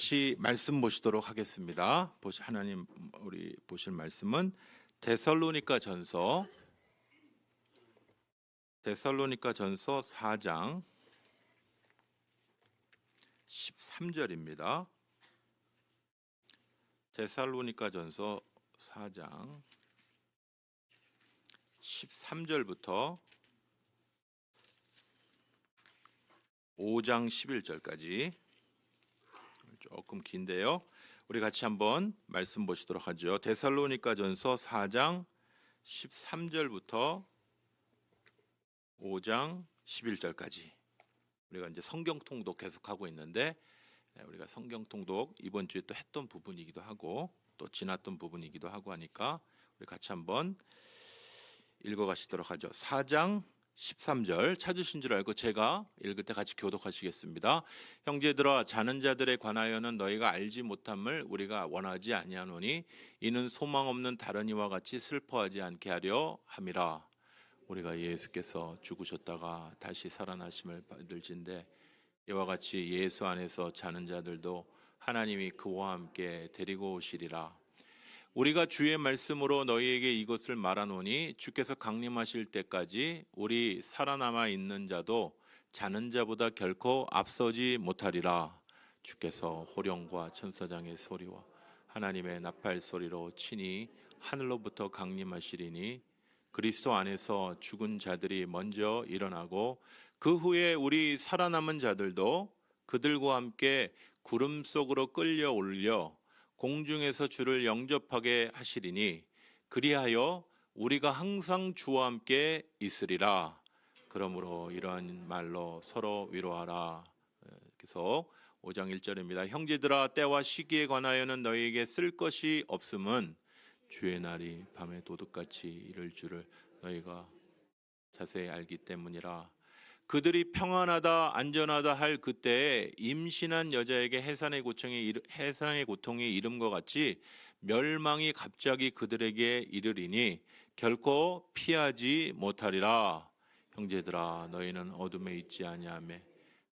같이 말씀 보시도록 하겠습니다. 하나님 우리 보실 말씀은 데살로니가전서 4장 13절입니다. 데살로니가전서 4장 13절부터 5장 11절까지 조금 긴데요. 우리 같이 한번 말씀 보시도록 하죠. 데살로니가전서 4장 13절부터 5장 11절까지 우리가 이제 성경 통독 계속하고 있는데 우리가 성경 통독 이번 주에 또 했던 부분이기도 하고 또 지났던 부분이기도 하고 하니까 우리 같이 한번 읽어 가시도록 하죠. 4장 13절 찾으신 줄 알고 제가 읽을 때 같이 교독하시겠습니다. 형제들아, 자는 자들에 관하여는 너희가 알지 못함을 우리가 원하지 아니하노니 이는 소망 없는 다른 이와 같이 슬퍼하지 않게 하려 함이라. 우리가 예수께서 죽으셨다가 다시 살아나심을 받을진대 이와 같이 예수 안에서 자는 자들도 하나님이 그와 함께 데리고 오시리라. 우리가 주의 말씀으로 너희에게 이것을 말하노니 주께서 강림하실 때까지 우리 살아남아 있는 자도 자는 자보다 결코 앞서지 못하리라. 주께서 호령과 천사장의 소리와 하나님의 나팔 소리로 친히 하늘로부터 강림하시리니 그리스도 안에서 죽은 자들이 먼저 일어나고 그 후에 우리 살아남은 자들도 그들과 함께 구름 속으로 끌려 올려 공중에서 주를 영접하게 하시리니 그리하여 우리가 항상 주와 함께 있으리라. 그러므로 이러한 말로 서로 위로하라. 계속 5장 1절입니다. 형제들아, 때와 시기에 관하여는 너희에게 쓸 것이 없음은 주의 날이 밤에 도둑같이 이를 줄을 너희가 자세히 알기 때문이라. 그들이 평안하다 안전하다 할 그때에 임신한 여자에게 해산의 고통이 이름과 같이 멸망이 갑자기 그들에게 이르리니 결코 피하지 못하리라. 형제들아, 너희는 어둠에 있지 아니하며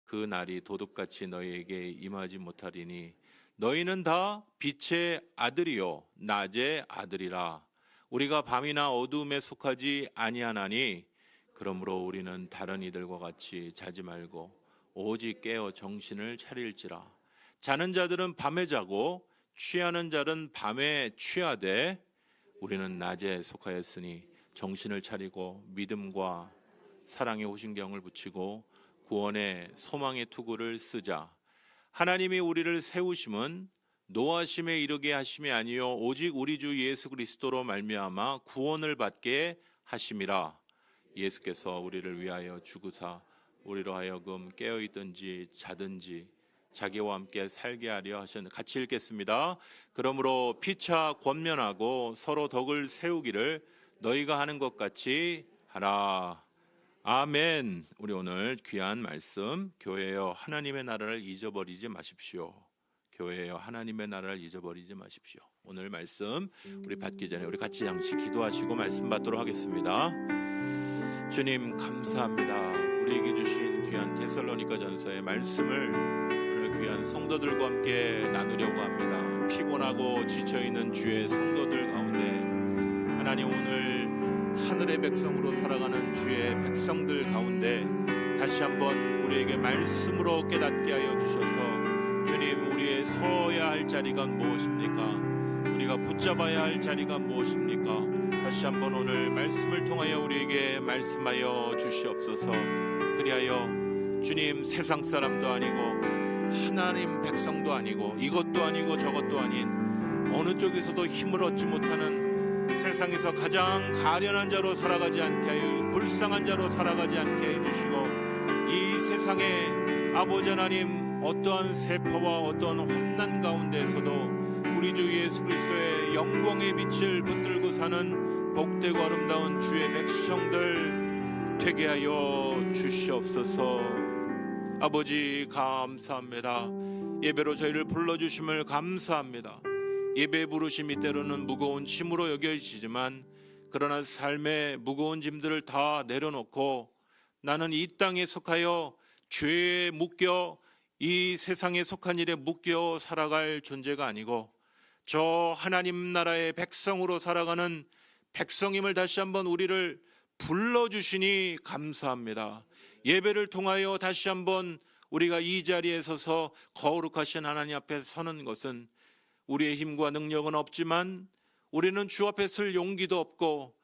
그 날이 도둑같이 너희에게 임하지 못하리니 너희는 다 빛의 아들이요 낮의 아들이라. 우리가 밤이나 어두움에 속하지 아니하나니 그러므로 우리는 다른 이들과 같이 자지 말고 오직 깨어 정신을 차릴지라. 자는 자들은 밤에 자고 취하는 자는 밤에 취하되 우리는 낮에 속하였으니 정신을 차리고 믿음과 사랑의 호신경을 붙이고 구원의 소망의 투구를 쓰자. 하나님이 우리를 세우심은 노하심에 이르게 하심이 아니요 오직 우리 주 예수 그리스도로 말미암아 구원을 받게 하심이라. 예수께서 우리를 위하여 죽으사 우리로 하여금 깨어있든지 자든지 자기와 함께 살게 하려 하셨는데 같이 읽겠습니다. 그러므로 피차 권면하고 서로 덕을 세우기를 너희가 하는 것 같이 하라. 아멘. 우리 오늘 귀한 말씀, 교회여 하나님의 나라를 잊어버리지 마십시오. 교회여 하나님의 나라를 잊어버리지 마십시오. 오늘 말씀 우리 받기 전에 우리 같이 잠시 기도하시고 말씀 받도록 하겠습니다. 주님 감사합니다. 우리에게 주신 귀한 데살로니가전서의 말씀을 오늘 귀한 성도들과 함께 나누려고 합니다. 피곤하고 지쳐있는 주의 성도들 가운데 하나님 오늘 하늘의 백성으로 살아가는 주의 백성들 가운데 다시 한번 우리에게 말씀으로 깨닫게 하여 주셔서 주님 우리의 서야 할 자리가 무엇입니까? 우리가 붙잡아야 할 자리가 무엇입니까? 다시 한번 오늘 말씀을 통하여 우리에게 말씀하여 주시옵소서. 그리하여 주님 세상 사람도 아니고 하나님 백성도 아니고 이것도 아니고 저것도 아닌 어느 쪽에서도 힘을 얻지 못하는 세상에서 가장 가련한 자로 살아가지 않게 하여 불쌍한 자로 살아가지 않게 해주시고 이 세상에 아버지 하나님 어떠한 세포와 어떠한 환난 가운데서도 우리 주 예수 그리스도의 영광의 빛을 붙들고 사는 복되고 아름다운 주의 백성들 되게 하여 주시옵소서. 아버지 감사합니다. 예배로 저희를 불러주심을 감사합니다. 예배 부르심이 때로는 무거운 짐으로 여겨지지만 그러나 삶의 무거운 짐들을 다 내려놓고 나는 이 땅에 속하여 죄에 묶여 이 세상에 속한 일에 묶여 살아갈 존재가 아니고 저 하나님 나라의 백성으로 살아가는 백성임을 다시 한번 우리를 불러주시니 감사합니다. 예배를 통하여 다시 한번 우리가 이 자리에 서서 거룩하신 하나님 앞에 서는 것은 우리의 힘과 능력은 없지만, 우리는 주 앞에 설 용기도 없고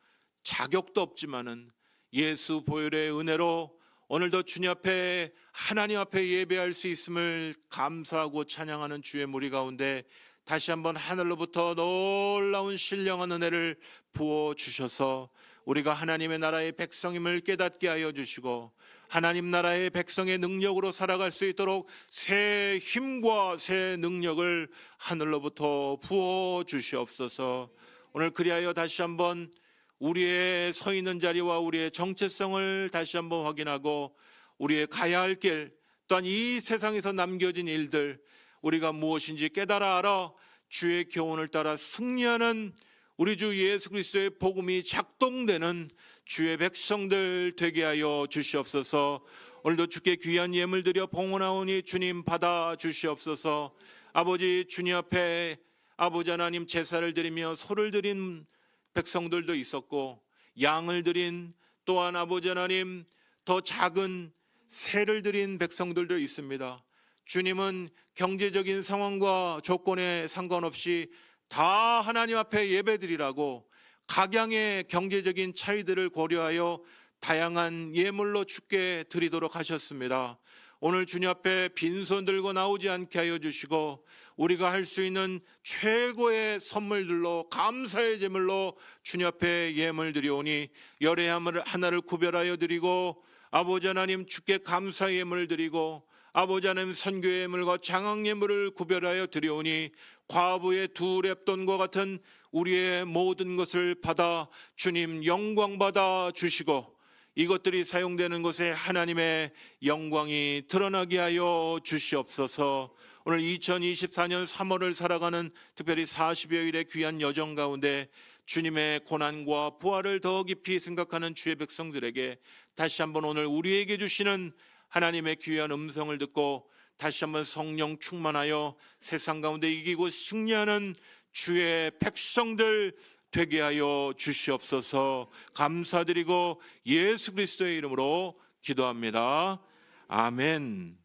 자격도 없지만은 예수 보혈의 은혜로 오늘도 주님 앞에, 하나님 앞에 예배할 수 있음을 감사하고 찬양하는 주의 무리 가운데 다시 한번 하늘로부터 놀라운 신령한 은혜를 부어주셔서 우리가 하나님의 나라의 백성임을 깨닫게 하여 주시고, 하나님 나라의 백성의 능력으로 살아갈 수 있도록 새 힘과 새 능력을 하늘로부터 부어주시옵소서. 오늘 그리하여 다시 한번 우리의 서 있는 자리와 우리의 정체성을 다시 한번 확인하고, 우리의 가야 할 길, 또한 이 세상에서 남겨진 일들, 우리가 무엇인지 깨달아 알아 주의 교훈을 따라 승리하는 우리 주 예수 그리스도의 복음이 작동되는 주의 백성들 되게 하여 주시옵소서. 오늘도 주께 귀한 예물 드려 봉헌하오니 주님 받아 주시옵소서. 아버지, 주님 앞에 아버지 하나님 제사를 드리며 소를 드린 백성들도 있었고, 양을 드린, 또한 아버지 하나님 더 작은 새를 드린 백성들도 있습니다. 주님은 경제적인 상황과 조건에 상관없이 다 하나님 앞에 예배드리라고 각양의 경제적인 차이들을 고려하여 다양한 예물로 주께 드리도록 하셨습니다. 오늘 주님 앞에 빈손 들고 나오지 않게 하여 주시고, 우리가 할 수 있는 최고의 선물들로, 감사의 제물로 주님 앞에 예물 드리오니, 열의 하나를 구별하여 드리고, 아버지 하나님 주께 감사 예물을 드리고, 아버지 하나님 선교 예물과 장학 예물을 구별하여 드리오니, 과부의 두 렙돈과 같은 우리의 모든 것을 받아 주님 영광 받아 주시고, 이것들이 사용되는 곳에 하나님의 영광이 드러나게 하여 주시옵소서. 오늘 2024년 3월을 살아가는 특별히 40여일의 귀한 여정 가운데 주님의 고난과 부활을 더 깊이 생각하는 주의 백성들에게 다시 한번 오늘 우리에게 주시는 하나님의 귀한 음성을 듣고 다시 한번 성령 충만하여 세상 가운데 이기고 승리하는 주의 백성들 되게 하여 주시옵소서. 감사드리고 예수 그리스도의 이름으로 기도합니다. 아멘.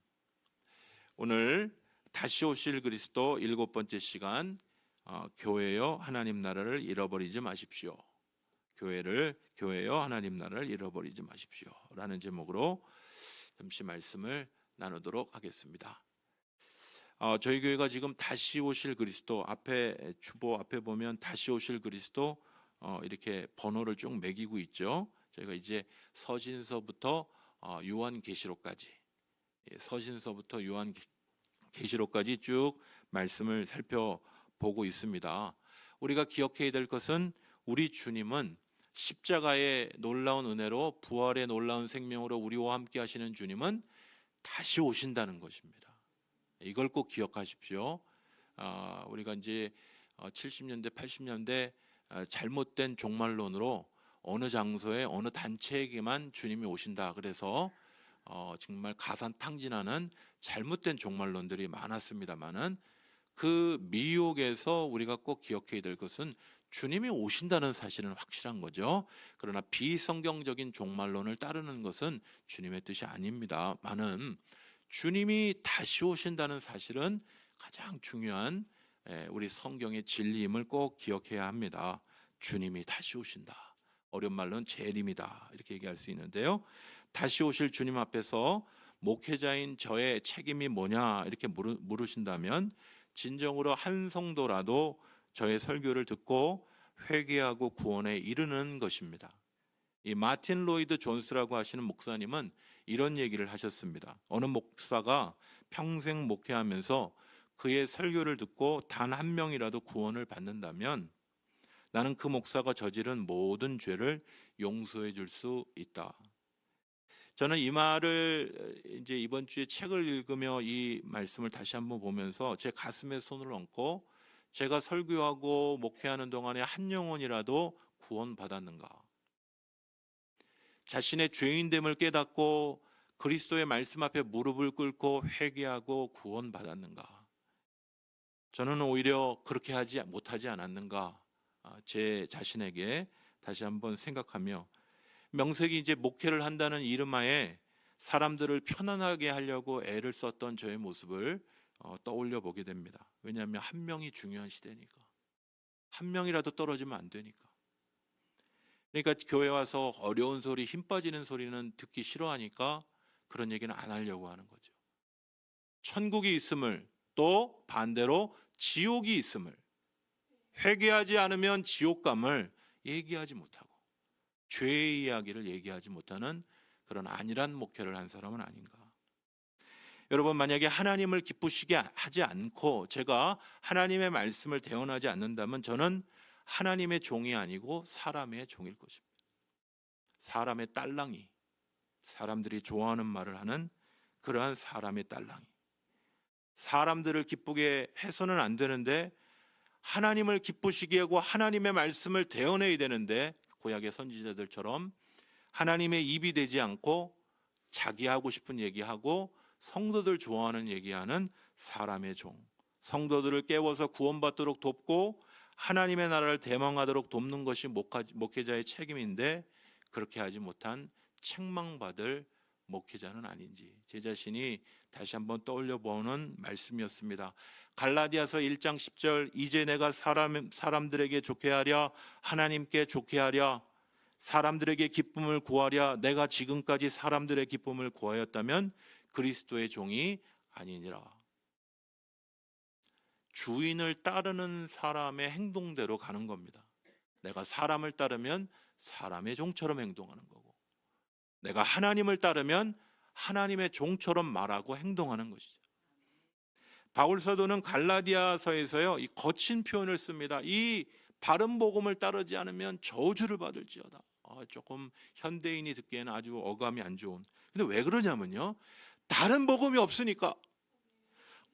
오늘 다시 오실 그리스도 7번째 시간, 교회여 하나님 나라를 잃어버리지 마십시오. 교회여 하나님 나라를 잃어버리지 마십시오 라는 제목으로 잠시 말씀을 나누도록 하겠습니다. 저희 교회가 지금 다시 오실 그리스도 앞에, 주보 앞에 보면 다시 오실 그리스도 이렇게 번호를 쭉 매기고 있죠. 저희가 이제 서신서부터 요한계시록까지, 서신서부터 요한계시록까지 쭉 말씀을 살펴보고 있습니다. 우리가 기억해야 될 것은 우리 주님은 십자가의 놀라운 은혜로, 부활의 놀라운 생명으로 우리와 함께 하시는 주님은 다시 오신다는 것입니다. 이걸 꼭 기억하십시오. 우리가 이제 70년대, 80년대 잘못된 종말론으로 어느 장소에 어느 단체에게만 주님이 오신다, 그래서 정말 가산탕진하는 잘못된 종말론들이 많았습니다만은, 그 미혹에서 우리가 꼭 기억해야 될 것은 주님이 오신다는 사실은 확실한 거죠. 그러나 비성경적인 종말론을 따르는 것은 주님의 뜻이 아닙니다만은, 주님이 다시 오신다는 사실은 가장 중요한 우리 성경의 진리임을 꼭 기억해야 합니다. 주님이 다시 오신다. 어려운 말로는 재림이다, 이렇게 얘기할 수 있는데요. 다시 오실 주님 앞에서 목회자인 저의 책임이 뭐냐 이렇게 물으신다면, 진정으로 한 성도라도 저의 설교를 듣고 회개하고 구원에 이르는 것입니다. 이 마틴 로이드 존스라고 하시는 목사님은 이런 얘기를 하셨습니다. 어느 목사가 평생 목회하면서 그의 설교를 듣고 단 한 명이라도 구원을 받는다면 나는 그 목사가 저지른 모든 죄를 용서해 줄 수 있다. 저는 이 말을 이제 이번 주에 책을 읽으며 이 말씀을 다시 한번 보면서 제 가슴에 손을 얹고, 제가 설교하고 목회하는 동안에 한 영혼이라도 구원받았는가? 자신의 죄인됨을 깨닫고 그리스도의 말씀 앞에 무릎을 꿇고 회개하고 구원받았는가? 저는 오히려 그렇게 하지 못하지 않았는가? 제 자신에게 다시 한번 생각하며, 명색이 이제 목회를 한다는 이름하에 사람들을 편안하게 하려고 애를 썼던 저의 모습을 떠올려 보게 됩니다. 왜냐하면 한 명이 중요한 시대니까. 한 명이라도 떨어지면 안 되니까. 그러니까 교회 와서 어려운 소리, 힘 빠지는 소리는 듣기 싫어하니까 그런 얘기는 안 하려고 하는 거죠. 천국이 있음을, 또 반대로 지옥이 있음을, 회개하지 않으면 지옥감을 얘기하지 못하고 죄의 이야기를 얘기하지 못하는 그런 안일한 목회를 한 사람은 아닌가. 여러분, 만약에 하나님을 기쁘시게 하지 않고 제가 하나님의 말씀을 대언하지 않는다면 저는 하나님의 종이 아니고 사람의 종일 것입니다. 사람의 딸랑이, 사람들이 좋아하는 말을 하는 그러한 사람의 딸랑이. 사람들을 기쁘게 해서는 안 되는데, 하나님을 기쁘시게 하고 하나님의 말씀을 대언해야 되는데, 구약의 선지자들처럼 하나님의 입이 되지 않고 자기 하고 싶은 얘기하고 성도들 좋아하는 얘기하는 사람의 종, 성도들을 깨워서 구원받도록 돕고 하나님의 나라를 대망하도록 돕는 것이 목회자의 책임인데, 그렇게 하지 못한 책망받을 목회자는 아닌지 제 자신이 다시 한번 떠올려 보는 말씀이었습니다. 갈라디아서 1장 10절, 이제 내가 사람들에게 좋게 하랴 하나님께 좋게 하랴, 사람들에게 기쁨을 구하랴 내가 지금까지 사람들의 기쁨을 구하였다면 그리스도의 종이 아니니라. 주인을 따르는 사람의 행동대로 가는 겁니다. 내가 사람을 따르면 사람의 종처럼 행동하는 거고, 내가 하나님을 따르면 하나님의 종처럼 말하고 행동하는 것이죠. 바울 사도는 갈라디아서에서요, 이 거친 표현을 씁니다. 이 바른 복음을 따르지 않으면 저주를 받을지어다. 조금 현대인이 듣기에는 아주 어감이 안 좋은. 근데 왜 그러냐면요, 다른 복음이 없으니까.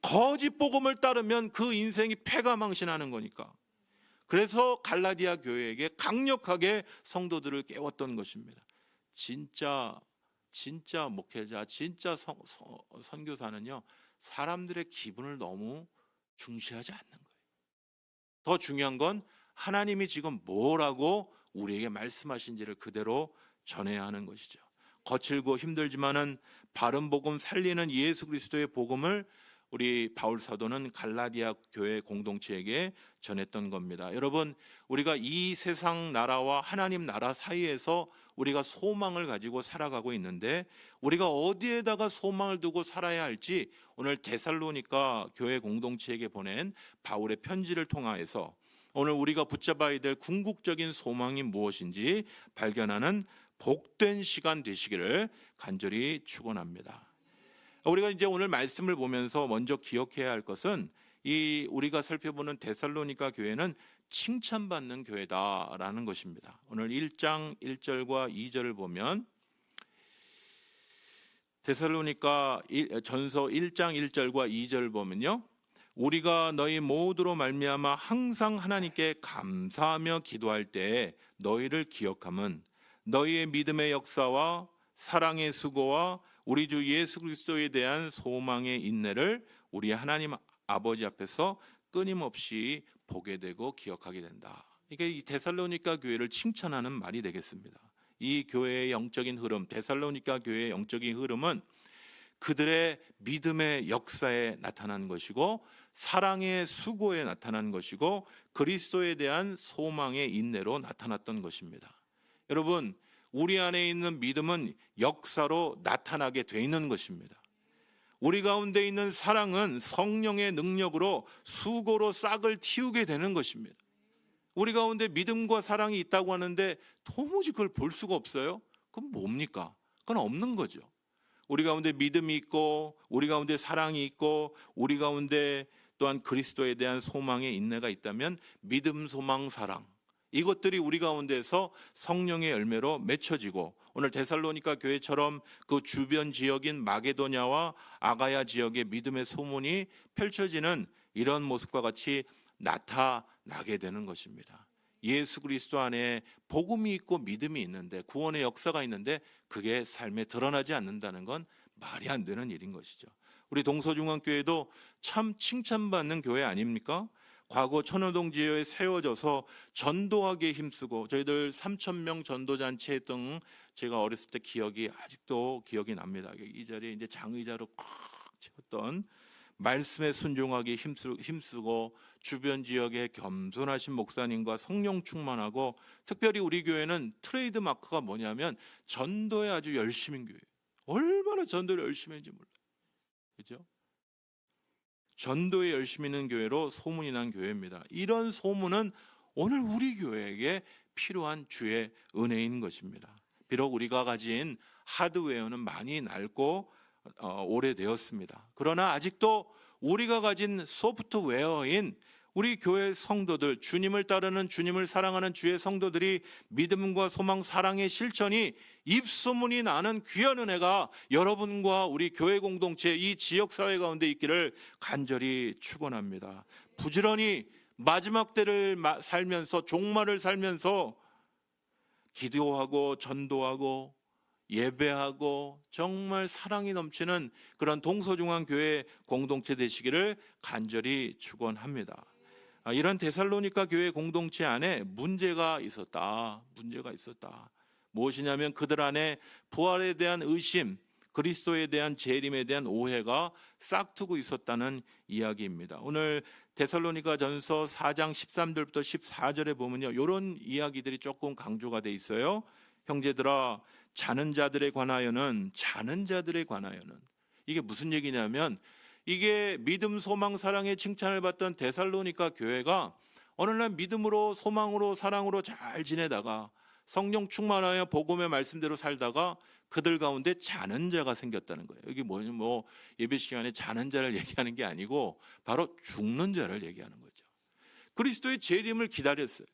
거짓 복음을 따르면 그 인생이 패가망신하는 거니까. 그래서 갈라디아 교회에게 강력하게 성도들을 깨웠던 것입니다. 진짜 목회자, 진짜 선교사는요, 사람들의 기분을 너무 중시하지 않는 거예요. 더 중요한 건 하나님이 지금 뭐라고 우리에게 말씀하신지를 그대로 전해야 하는 것이죠. 거칠고 힘들지만은 바른 복음, 살리는 예수 그리스도의 복음을 우리 바울 사도는 갈라디아 교회 공동체에게 전했던 겁니다. 여러분, 우리가 이 세상 나라와 하나님 나라 사이에서 우리가 소망을 가지고 살아가고 있는데, 우리가 어디에다가 소망을 두고 살아야 할지 오늘 데살로니가 교회 공동체에게 보낸 바울의 편지를 통하여서 오늘 우리가 붙잡아야 될 궁극적인 소망이 무엇인지 발견하는 복된 시간 되시기를 간절히 축원합니다. 우리가 이제 오늘 말씀을 보면서 먼저 기억해야 할 것은, 이 우리가 살펴보는 데살로니가 교회는 칭찬받는 교회다라는 것입니다. 오늘 1장 1절과 2절을 보면, 데살로니가 전서 1장 1절과 2절을 보면요, 우리가 너희 모두로 말미암아 항상 하나님께 감사하며 기도할 때 너희를 기억함은 너희의 믿음의 역사와 사랑의 수고와 우리 주 예수 그리스도에 대한 소망의 인내를 우리 하나님 아버지 앞에서 끊임없이 보게 되고 기억하게 된다. 이게 이 데살로니가 교회를 칭찬하는 말이 되겠습니다. 이 교회의 영적인 흐름, 데살로니가 교회의 영적인 흐름은 그들의 믿음의 역사에 나타난 것이고, 사랑의 수고에 나타난 것이고, 그리스도에 대한 소망의 인내로 나타났던 것입니다. 여러분, 우리 안에 있는 믿음은 역사로 나타나게 돼 있는 것입니다. 우리 가운데 있는 사랑은 성령의 능력으로 수고로 싹을 틔우게 되는 것입니다. 우리 가운데 믿음과 사랑이 있다고 하는데 도무지 그걸 볼 수가 없어요? 그럼 뭡니까? 그건 없는 거죠. 우리 가운데 믿음이 있고, 우리 가운데 사랑이 있고, 우리 가운데 또한 그리스도에 대한 소망의 인내가 있다면 믿음, 소망, 사랑, 이것들이 우리 가운데서 성령의 열매로 맺혀지고, 오늘 데살로니가 교회처럼 그 주변 지역인 마게도냐와 아가야 지역의 믿음의 소문이 펼쳐지는 이런 모습과 같이 나타나게 되는 것입니다. 예수 그리스도 안에 복음이 있고 믿음이 있는데, 구원의 역사가 있는데 그게 삶에 드러나지 않는다는 건 말이 안 되는 일인 것이죠. 우리 동서중앙교회도 참 칭찬받는 교회 아닙니까? 과거 천호동 지역에 세워져서 전도하기에 힘쓰고 저희들 3,000명 전도잔치 했던 제가 어렸을 때 기억이 아직도 기억이 납니다. 이 자리에 이제 장의자로 꽉 채웠던 말씀에 순종하기에 힘쓰고 주변 지역에 겸손하신 목사님과 성령 충만하고 특별히 우리 교회는 트레이드 마크가 뭐냐면 전도에 아주 열심인 교회예요. 얼마나 전도를 열심히 했는지 몰라요. 그죠? 전도에 열심히 있는 교회로 소문이 난 교회입니다. 이런 소문은 오늘 우리 교회에게 필요한 주의 은혜인 것입니다. 비록 우리가 가진 하드웨어는 많이 낡고 오래되었습니다. 그러나 아직도 우리가 가진 소프트웨어인 우리 교회 성도들, 주님을 따르는, 주님을 사랑하는 주의 성도들이 믿음과 소망, 사랑의 실천이 입소문이 나는 귀한 은혜가 여러분과 우리 교회 공동체, 이 지역사회 가운데 있기를 간절히 축원합니다. 부지런히 마지막 때를 살면서, 종말을 살면서 기도하고 전도하고 예배하고 정말 사랑이 넘치는 그런 동서중앙교회 공동체 되시기를 간절히 축원합니다. 이런 데살로니가 교회 공동체 안에 문제가 있었다. 무엇이냐면 그들 안에 부활에 대한 의심, 그리스도에 대한 재림에 대한 오해가 싹트고 있었다는 이야기입니다. 오늘 데살로니가 전서 4장 13절부터 14절에 보면요, 이런 이야기들이 조금 강조가 돼 있어요. 형제들아, 자는 자들에 관하여는 이게 무슨 얘기냐면 이게 믿음, 소망, 사랑의 칭찬을 받던 데살로니가 교회가 어느 날 믿음으로, 소망으로, 사랑으로 잘 지내다가 성령 충만하여 복음의 말씀대로 살다가 그들 가운데 자는 자가 생겼다는 거예요. 여기 뭐 예배 시간에 자는 자를 얘기하는 게 아니고 바로 죽는 자를 얘기하는 거죠. 그리스도의 재림을 기다렸어요.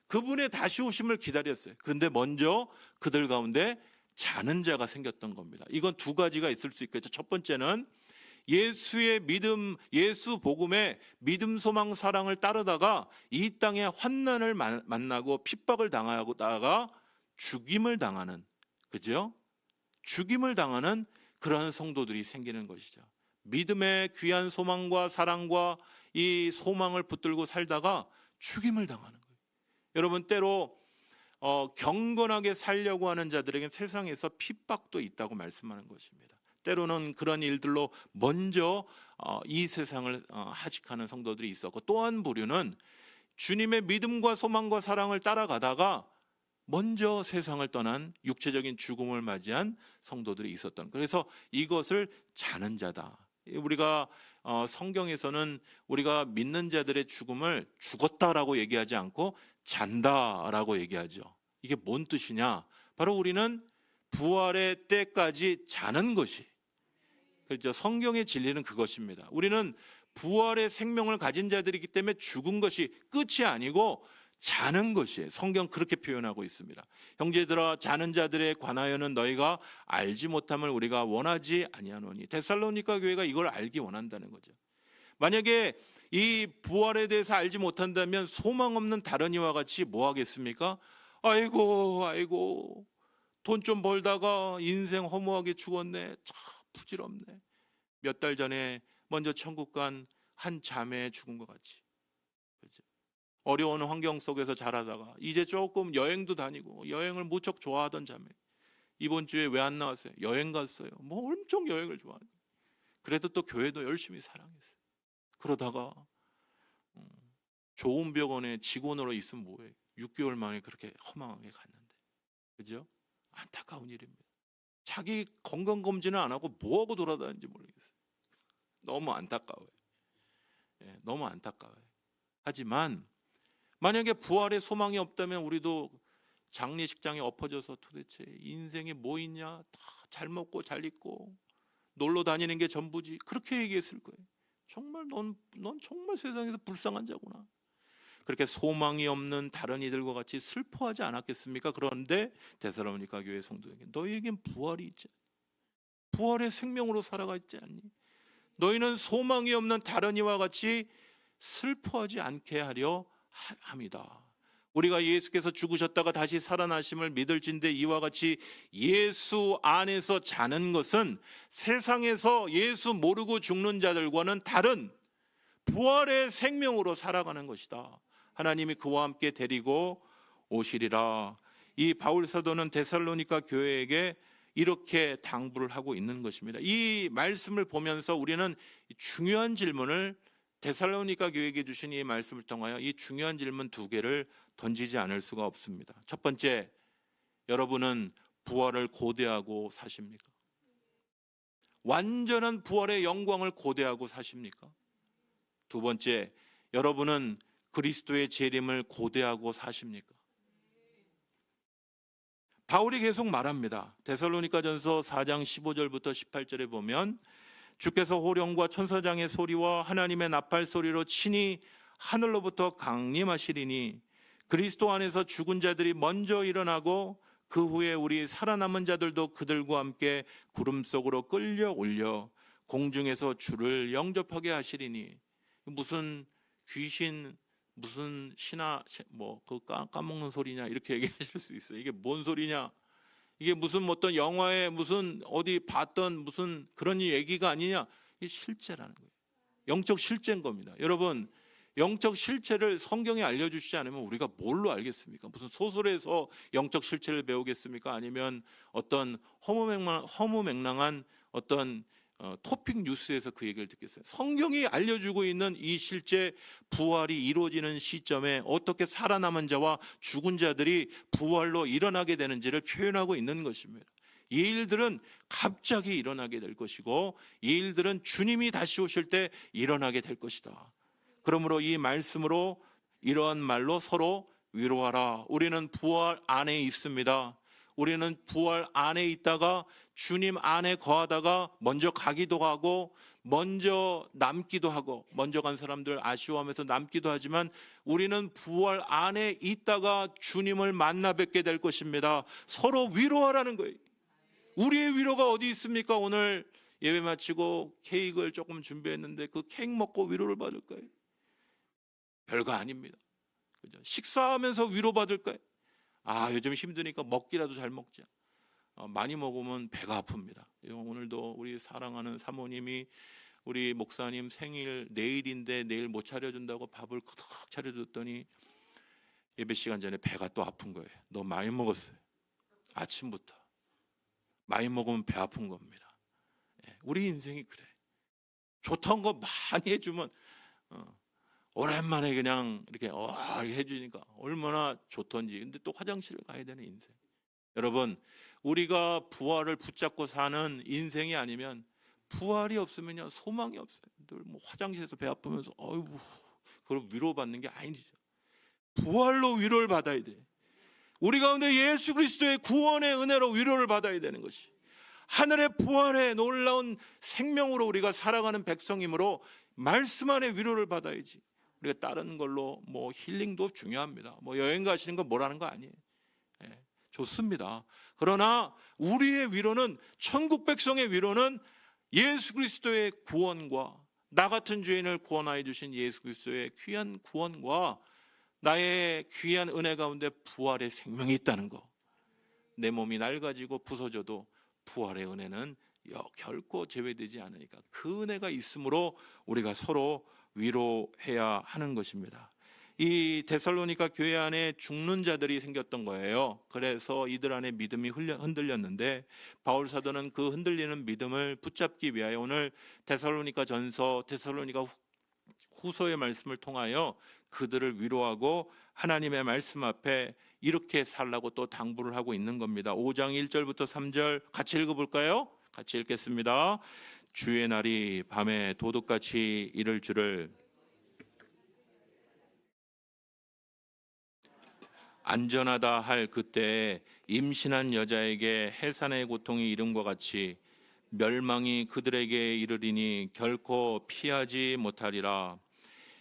그분의 다시 오심을 기다렸어요. 그런데 먼저 그들 가운데 자는 자가 생겼던 겁니다. 이건 두 가지가 있을 수 있겠죠. 첫 번째는 예수의 믿음, 예수 복음의 믿음, 소망, 사랑을 따르다가 이 땅에 환난을 만나고 핍박을 당하다가 죽임을 당하는, 그죠? 죽임을 당하는 그런 성도들이 생기는 것이죠. 믿음의 귀한 소망과 사랑과 이 소망을 붙들고 살다가 죽임을 당하는 거예요. 여러분, 때로 경건하게 살려고 하는 자들에게 세상에서 핍박도 있다고 말씀하는 것입니다. 때로는 그런 일들로 먼저 이 세상을 하직하는 성도들이 있었고, 또 한 부류는 주님의 믿음과 소망과 사랑을 따라가다가 먼저 세상을 떠난 육체적인 죽음을 맞이한 성도들이 있었던, 그래서 이것을 자는 자다. 우리가 성경에서는 우리가 믿는 자들의 죽음을 죽었다라고 얘기하지 않고 잔다라고 얘기하죠. 이게 뭔 뜻이냐? 바로 우리는 부활의 때까지 자는 것이, 그렇죠? 성경의 진리는 그것입니다. 우리는 부활의 생명을 가진 자들이기 때문에 죽은 것이 끝이 아니고 자는 것이에요. 성경 그렇게 표현하고 있습니다. 형제들아, 자는 자들에 관하여는 너희가 알지 못함을 우리가 원하지 아니하노니. 데살로니가 교회가 이걸 알기 원한다는 거죠. 만약에 이 부활에 대해서 알지 못한다면 소망 없는 다른 이와 같이 뭐 하겠습니까? 아이고 돈 좀 벌다가 인생 허무하게 죽었네, 참 부질없네. 몇 달 전에 먼저 천국 간 한 자매 죽은 것 같이, 그렇죠? 어려운 환경 속에서 자라다가 이제 조금 여행도 다니고 여행을 무척 좋아하던 자매, 이번 주에 왜 안 나왔어요? 여행 갔어요. 뭐 엄청 여행을 좋아하는, 그래도 또 교회도 열심히 사랑했어요. 그러다가 좋은 병원에 직원으로 있으면 뭐해? 6개월 만에 그렇게 허망하게 갔는데, 그죠? 안타까운 일입니다. 자기 건강검진을 안 하고 뭐하고 돌아다니는지 모르겠어요. 너무 안타까워요. 너무 안타까워요. 하지만 만약에 부활의 소망이 없다면 우리도 장례식장에 엎어져서 도대체 인생에 뭐 있냐, 다 잘 먹고 잘 입고 놀러 다니는 게 전부지, 그렇게 얘기했을 거예요. 정말 넌 정말 세상에서 불쌍한 자구나. 그렇게 소망이 없는 다른 이들과 같이 슬퍼하지 않았겠습니까? 그런데 데살로니가 교회 성도에게 너희에겐 부활이 있지 않니? 부활의 생명으로 살아가 있지 않니? 너희는 소망이 없는 다른 이와 같이 슬퍼하지 않게 하려 합니다. 우리가 예수께서 죽으셨다가 다시 살아나심을 믿을진데 이와 같이 예수 안에서 자는 것은 세상에서 예수 모르고 죽는 자들과는 다른 부활의 생명으로 살아가는 것이다. 하나님이 그와 함께 데리고 오시리라. 이 바울 사도는 데살로니가 교회에게 이렇게 당부를 하고 있는 것입니다. 이 말씀을 보면서 우리는 중요한 질문을, 데살로니가 교회에게 주신 이 말씀을 통하여 이 중요한 질문 두 개를 던지지 않을 수가 없습니다. 첫 번째, 여러분은 부활을 고대하고 사십니까? 완전한 부활의 영광을 고대하고 사십니까? 두 번째, 여러분은 그리스도의 재림을 고대하고 사십니까? 바울이 계속 말합니다. 데살로니가전서 4장 15절부터 18절에 보면 주께서 호령과 천사장의 소리와 하나님의 나팔 소리로 친히 하늘로부터 강림하시리니 그리스도 안에서 죽은 자들이 먼저 일어나고 그 후에 우리 살아남은 자들도 그들과 함께 구름 속으로 끌려 올려 공중에서 주를 영접하게 하시리니. 무슨 귀신, 무슨 신화, 그 까먹는 소리냐 이렇게 얘기하실 수 있어요. 이게 뭔 소리냐? 이게 무슨 어떤 영화에 무슨 어디 봤던 무슨 그런 얘기가 아니냐? 이게 실제라는 거예요. 영적 실제인 겁니다. 여러분, 영적 실체를 성경에 알려주시지 않으면 우리가 뭘로 알겠습니까? 무슨 소설에서 영적 실체를 배우겠습니까? 아니면 어떤 허무맹랑한 어떤 토픽 뉴스에서 그 얘기를 듣겠어요? 성경이 알려주고 있는 이 실제 부활이 이루어지는 시점에 어떻게 살아남은 자와 죽은 자들이 부활로 일어나게 되는지를 표현하고 있는 것입니다. 이 일들은 갑자기 일어나게 될 것이고 이 일들은 주님이 다시 오실 때 일어나게 될 것이다. 그러므로 이 말씀으로 이러한 말로 서로 위로하라. 우리는 부활 안에 있습니다. 우리는 부활 안에 있다가 주님 안에 거하다가 먼저 가기도 하고 먼저 남기도 하고, 먼저 간 사람들 아쉬워하면서 남기도 하지만 우리는 부활 안에 있다가 주님을 만나 뵙게 될 것입니다. 서로 위로하라는 거예요. 우리의 위로가 어디 있습니까? 오늘 예배 마치고 케이크를 조금 준비했는데 그 케이크 먹고 위로를 받을 거예요? 별거 아닙니다. 그죠? 식사하면서 위로받을까요? 요즘 힘드니까 먹기라도 잘 먹자. 많이 먹으면 배가 아픕니다. 오늘도 우리 사랑하는 사모님이 우리 목사님 생일 내일인데 내일 못 차려준다고 밥을 크게 차려줬더니 예배 시간 전에 배가 또 아픈 거예요. 너 많이 먹었어요. 아침부터. 많이 먹으면 배 아픈 겁니다. 우리 인생이 그래. 좋다는 거 많이 해주면 오랜만에 그냥 이렇게 해주니까 얼마나 좋던지. 근데 또 화장실을 가야 되는 인생. 여러분, 우리가 부활을 붙잡고 사는 인생이 아니면, 부활이 없으면요 소망이 없어요. 늘 화장실에서 배 아프면서 그걸 위로받는 게 아니죠. 부활로 위로를 받아야 돼. 우리 가운데 예수 그리스도의 구원의 은혜로 위로를 받아야 되는 것이, 하늘의 부활의 놀라운 생명으로 우리가 살아가는 백성이므로 말씀 안에 위로를 받아야지. 우리가 다른 걸로 힐링도 중요합니다. 여행 가시는 거 뭐라는 거 아니에요. 좋습니다. 그러나 우리의 위로는, 천국 백성의 위로는 예수 그리스도의 구원과 나 같은 죄인을 구원하여 주신 예수 그리스도의 귀한 구원과 나의 귀한 은혜 가운데 부활의 생명이 있다는 거. 내 몸이 낡아지고 부서져도 부활의 은혜는 결코 제외되지 않으니까 그 은혜가 있으므로 우리가 서로 위로해야 하는 것입니다. 이 데살로니가 교회 안에 죽는 자들이 생겼던 거예요. 그래서 이들 안에 믿음이 흔들렸는데 바울 사도는 그 흔들리는 믿음을 붙잡기 위하여 오늘 데살로니가 전서, 데살로니가 후서의 말씀을 통하여 그들을 위로하고 하나님의 말씀 앞에 이렇게 살라고 또 당부를 하고 있는 겁니다. 5장 1절부터 3절 같이 읽어볼까요? 같이 읽겠습니다. 주의 날이 밤에 도둑같이 이를 줄을 안전하다 할 그때에 임신한 여자에게 해산의 고통이 이름과 같이 멸망이 그들에게 이르리니 결코 피하지 못하리라.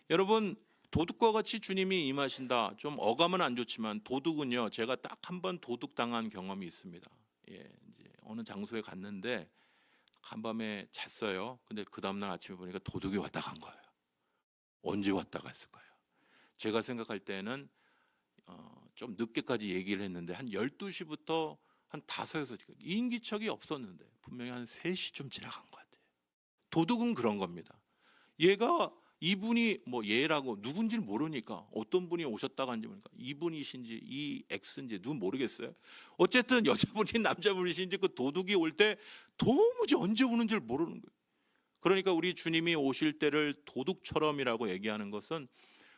여러분, 도둑과 같이 주님이 임하신다. 좀 어감은 안 좋지만 도둑은요, 제가 딱 한 번 도둑 당한 경험이 있습니다. 이제 어느 장소에 갔는데 간밤에 잤어요. 근데 그 다음날 아침에 보니까 도둑이 왔다 간 거예요. 언제 왔다 갔을까요? 제가 생각할 때는 좀 늦게까지 얘기를 했는데 한 12시부터 한 5, 6시 인기척이 없었는데 분명히 한 3시쯤 지나간 것 같아요. 도둑은 그런 겁니다. 얘가 이분이 뭐 얘라고 누군지 모르니까 어떤 분이 오셨다고 하는지 모르니까 이분이신지 이 X인지 누군 모르겠어요. 어쨌든 여자분이 남자분이신지 그 도둑이 올 때 도무지 언제 오는 줄 모르는 거예요. 그러니까 우리 주님이 오실 때를 도둑처럼이라고 얘기하는 것은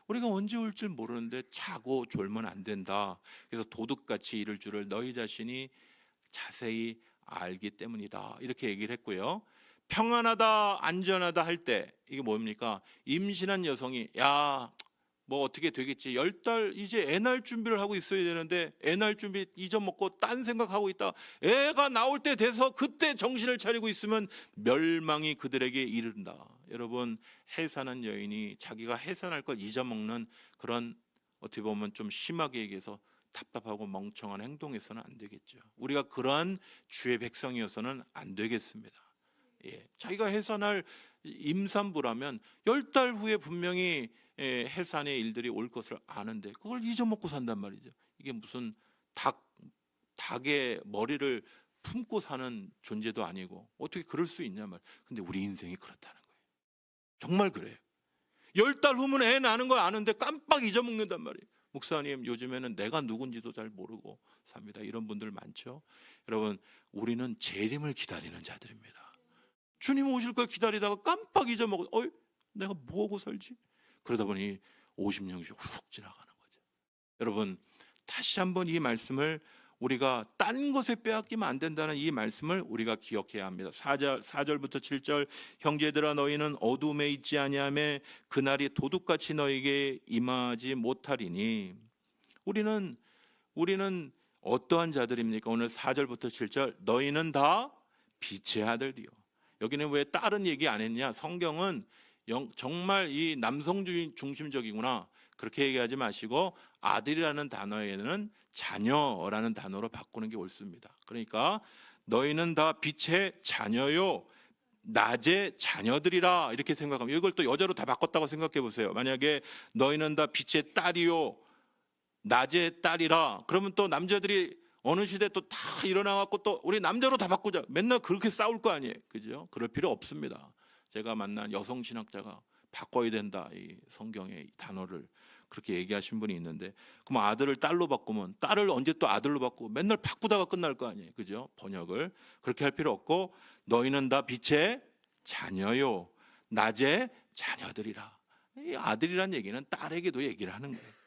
우리가 언제 올 줄 모르는데 자고 졸면 안 된다. 그래서 도둑같이 이를 줄을 너희 자신이 자세히 알기 때문이다. 이렇게 얘기를 했고요. 평안하다, 안전하다 할 때 이게 뭡니까? 임신한 여성이 야, 뭐 어떻게 되겠지. 10달 이제 애 낳을 준비를 하고 있어야 되는데 애 낳을 준비 잊어먹고 딴 생각하고 있다. 애가 나올 때 돼서 그때 정신을 차리고 있으면 멸망이 그들에게 이른다. 여러분, 해산한 여인이 자기가 해산할 걸 잊어먹는 그런 어떻게 보면 좀 심하게 얘기해서 답답하고 멍청한 행동에서는 안 되겠죠. 우리가 그러한 주의 백성이어서는 안 되겠습니다. 자기가 해산할 임산부라면 10달 후에 분명히 해산의 일들이 올 것을 아는데 그걸 잊어먹고 산단 말이죠. 이게 무슨 닭의 머리를 품고 사는 존재도 아니고 어떻게 그럴 수 있냐 말. 근데 우리 인생이 그렇다는 거예요. 정말 그래요. 10달 후면 애 낳는 거 아는데 깜빡 잊어먹는단 말이에요. 목사님, 요즘에는 내가 누군지도 잘 모르고 삽니다. 이런 분들 많죠. 여러분, 우리는 재림을 기다리는 자들입니다. 주님 오실 걸 기다리다가 깜빡 잊어먹어. 내가 뭐하고 살지? 그러다 보니 50년씩 훅 지나가는 거죠. 여러분, 다시 한번 이 말씀을 우리가 딴 것에 빼앗기면 안 된다는 이 말씀을 우리가 기억해야 합니다. 4절부터 7절 형제들아 너희는 어둠에 있지 아니하며 그날이 도둑같이 너희에게 임하지 못하리니. 우리는 어떠한 자들입니까? 오늘 4절부터 7절 너희는 다 빛의 아들이요. 여기는 왜 다른 얘기 안 했냐? 성경은 정말 이 남성주의 중심적이구나. 그렇게 얘기하지 마시고 아들이라는 단어에는 자녀라는 단어로 바꾸는 게 옳습니다. 그러니까 너희는 다 빛의 자녀요 낮의 자녀들이라 이렇게 생각하면 이걸 또 여자로 다 바꿨다고 생각해 보세요. 만약에 너희는 다 빛의 딸이요 낮의 딸이라 그러면 또 남자들이 어느 시대 또 다 일어나갖고 또 우리 남자로 다 바꾸자 맨날 그렇게 싸울 거 아니에요. 그죠? 그럴 필요 없습니다. 제가 만난 여성 신학자가 바꿔야 된다 이 성경의 이 단어를 그렇게 얘기하신 분이 있는데 그럼 아들을 딸로 바꾸면 딸을 언제 또 아들로 바꾸고 맨날 바꾸다가 끝날 거 아니에요. 그죠? 번역을 그렇게 할 필요 없고 너희는 다 빛의 자녀요 낮의 자녀들이라. 이 아들이란 얘기는 딸에게도 얘기를 하는 거예요.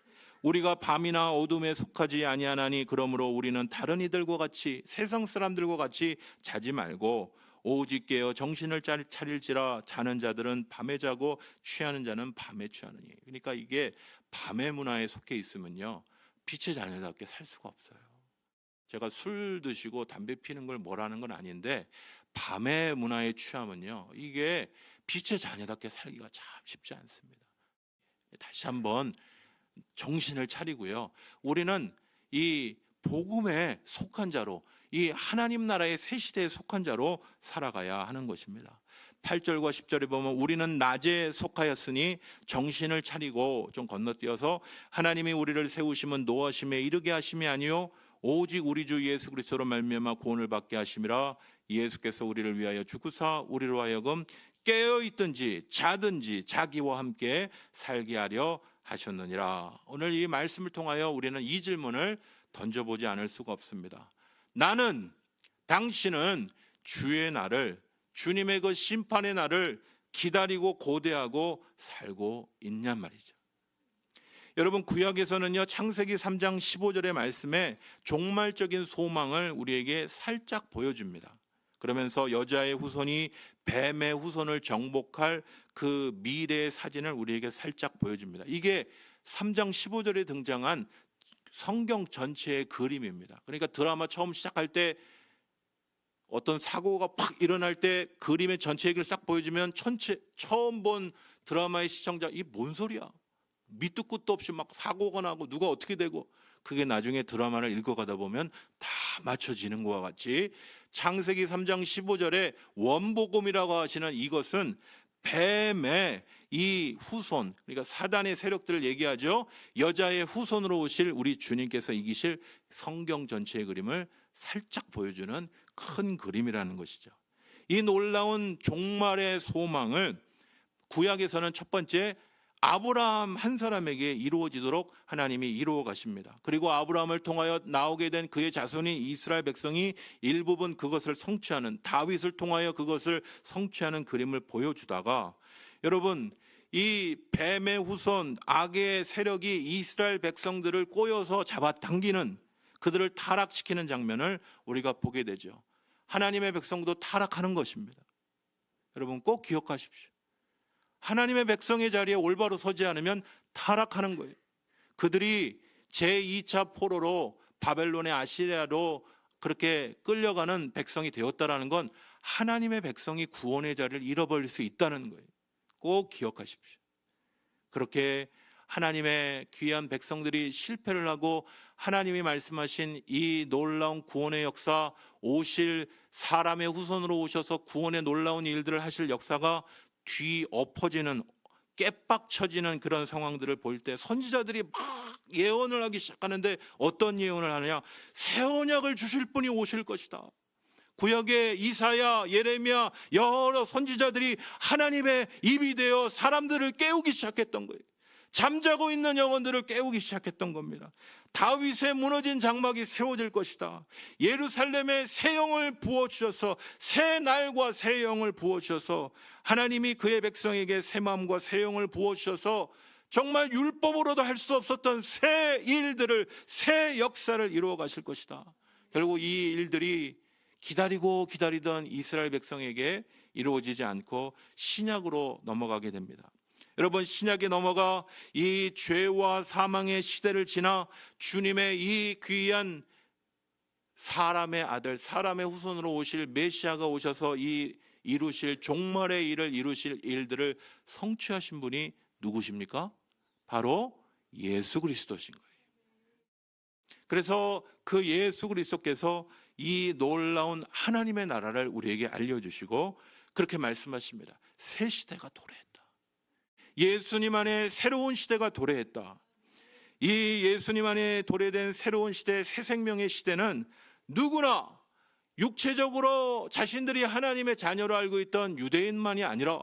우리가 밤이나 어둠에 속하지 아니하나니 그러므로 우리는 다른 이들과 같이 세상 사람들과 같이 자지 말고 오직 깨어 정신을 차릴지라 자는 자들은 밤에 자고 취하는 자는 밤에 취하느니. 그러니까 이게 밤의 문화에 속해 있으면요 빛의 자녀답게 살 수가 없어요. 제가 술 드시고 담배 피는 걸 뭐라는 건 아닌데 밤의 문화에 취하면요 이게 빛의 자녀답게 살기가 참 쉽지 않습니다. 다시 한번 정신을 차리고요. 우리는 이 복음에 속한 자로 이 하나님 나라의 새 시대에 속한 자로 살아가야 하는 것입니다. 8절과 10절에 보면 우리는 낮에 속하였으니 정신을 차리고 좀 건너뛰어서 하나님이 우리를 세우심은 노하심에 이르게 하심이 아니요 오직 우리 주 예수 그리스도로 말미암아 구원을 받게 하심이라. 예수께서 우리를 위하여 죽으사 우리로 하여금 깨어있든지 자든지 자기와 함께 살게 하려 하셨느니라. 오늘 이 말씀을 통하여 우리는 이 질문을 던져보지 않을 수가 없습니다. 나는 당신은 주의 날을 주님의 그 심판의 날을 기다리고 고대하고 살고 있냔 말이죠. 여러분 구약에서는요 창세기 3장 15절의 말씀에 종말적인 소망을 우리에게 살짝 보여줍니다. 그러면서 여자의 후손이 뱀의 후손을 정복할 그 미래의 사진을 우리에게 살짝 보여줍니다. 이게 3장 15절에 등장한 성경 전체의 그림입니다. 그러니까 드라마 처음 시작할 때 어떤 사고가 팍 일어날 때 그림의 전체 얘기를 싹 보여주면 처음 본 드라마의 시청자 이 뭔 소리야? 밑도 끝도 없이 막 사고가 나고 누가 어떻게 되고 그게 나중에 드라마를 읽어가다 보면 다 맞춰지는 것과 같이 창세기 3장 15절에 원복음이라고 하시는 이것은 뱀의 이 후손, 그러니까 사단의 세력들을 얘기하죠. 여자의 후손으로 오실 우리 주님께서 이기실 성경 전체의 그림을 살짝 보여주는 큰 그림이라는 것이죠. 이 놀라운 종말의 소망을 구약에서는 첫 번째 아브라함 한 사람에게 이루어지도록 하나님이 이루어 가십니다. 그리고 아브라함을 통하여 나오게 된 그의 자손인 이스라엘 백성이 일부분 그것을 성취하는, 다윗을 통하여 그것을 성취하는 그림을 보여주다가, 여러분, 이 뱀의 후손 악의 세력이 이스라엘 백성들을 꼬여서 잡아당기는, 그들을 타락시키는 장면을 우리가 보게 되죠. 하나님의 백성도 타락하는 것입니다. 여러분 꼭 기억하십시오. 하나님의 백성의 자리에 올바로 서지 않으면 타락하는 거예요. 그들이 제2차 포로로 바벨론의 아시리아로 그렇게 끌려가는 백성이 되었다라는 건 하나님의 백성이 구원의 자리를 잃어버릴 수 있다는 거예요. 꼭 기억하십시오. 그렇게 하나님의 귀한 백성들이 실패를 하고 하나님이 말씀하신 이 놀라운 구원의 역사, 오실 사람의 후손으로 오셔서 구원의 놀라운 일들을 하실 역사가 뒤엎어지는, 깨빡쳐지는 그런 상황들을 볼 때 선지자들이 막 예언을 하기 시작하는데 어떤 예언을 하느냐? 새 언약을 주실 분이 오실 것이다. 구약의 이사야, 예레미야, 여러 선지자들이 하나님의 입이 되어 사람들을 깨우기 시작했던 거예요. 잠자고 있는 영혼들을 깨우기 시작했던 겁니다. 다윗의 무너진 장막이 세워질 것이다. 예루살렘에 새 영을 부어주셔서, 새 날과 새 영을 부어주셔서, 하나님이 그의 백성에게 새 마음과 새 영을 부어주셔서 정말 율법으로도 할 수 없었던 새 일들을, 새 역사를 이루어 가실 것이다. 결국 이 일들이 기다리고 기다리던 이스라엘 백성에게 이루어지지 않고 신약으로 넘어가게 됩니다. 여러분, 신약에 넘어가 이 죄와 사망의 시대를 지나 주님의 이 귀한 사람의 아들, 사람의 후손으로 오실 메시아가 오셔서 이 이루실 종말의 일을 이루실 일들을 성취하신 분이 누구십니까? 바로 예수 그리스도신 거예요. 그래서 그 예수 그리스도께서 이 놀라운 하나님의 나라를 우리에게 알려주시고 그렇게 말씀하십니다. 새 시대가 도래했다. 예수님 안에 새로운 시대가 도래했다. 이 예수님 안에 도래된 새로운 시대, 새 생명의 시대는 누구나 육체적으로 자신들이 하나님의 자녀로 알고 있던 유대인만이 아니라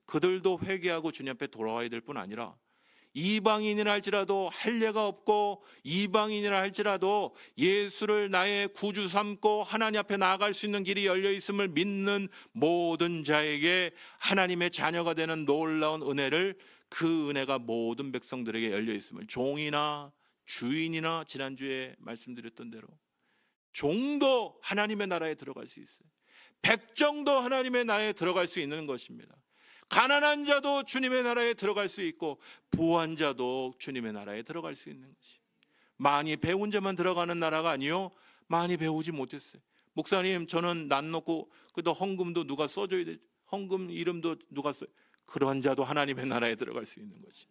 그들도 회개하고 주님 앞에 돌아와야 될 뿐 아니라 이방인이라 할지라도 할례가 없고 이방인이라 할지라도 예수를 나의 구주 삼고 하나님 앞에 나아갈 수 있는 길이 열려 있음을 믿는 모든 자에게 하나님의 자녀가 되는 놀라운 은혜를, 그 은혜가 모든 백성들에게 열려 있음을, 종이나 주인이나 지난주에 말씀드렸던 대로 종도 하나님의 나라에 들어갈 수 있어요. 백정도 하나님의 나라에 들어갈 수 있는 것입니다. 가난한 자도 주님의 나라에 들어갈 수 있고 부한 자도 주님의 나라에 들어갈 수 있는 것이, 많이 배운 자만 들어가는 나라가 아니요, 많이 배우지 못했어요. 목사님, 저는 난 놓고 그래도 헌금도 누가 써줘야 되지, 헌금 이름도 누가 써, 그런 자도 하나님의 나라에 들어갈 수 있는 것이,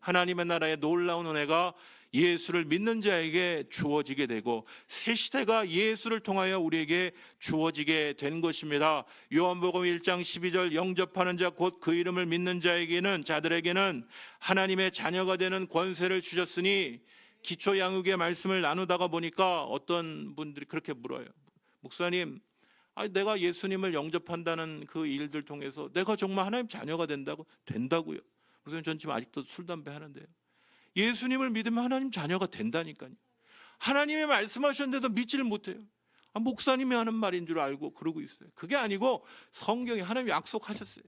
하나님의 나라의 놀라운 은혜가 예수를 믿는 자에게 주어지게 되고 새 시대가 예수를 통하여 우리에게 주어지게 된 것입니다. 요한복음 1장 12절 영접하는 자 곧 그 이름을 믿는 자들에게는 하나님의 자녀가 되는 권세를 주셨으니, 기초 양육의 말씀을 나누다가 보니까 어떤 분들이 그렇게 물어요. 목사님, 내가 예수님을 영접한다는 그 일들 통해서 내가 정말 하나님 자녀가 된다고요. 목사님, 전 지금 아직도 술 담배 하는데요. 예수님을 믿으면 하나님 자녀가 된다니까요. 하나님이 말씀하셨는데도 믿지를 못해요. 목사님이 하는 말인 줄 알고 그러고 있어요. 그게 아니고 성경에 하나님이 약속하셨어요.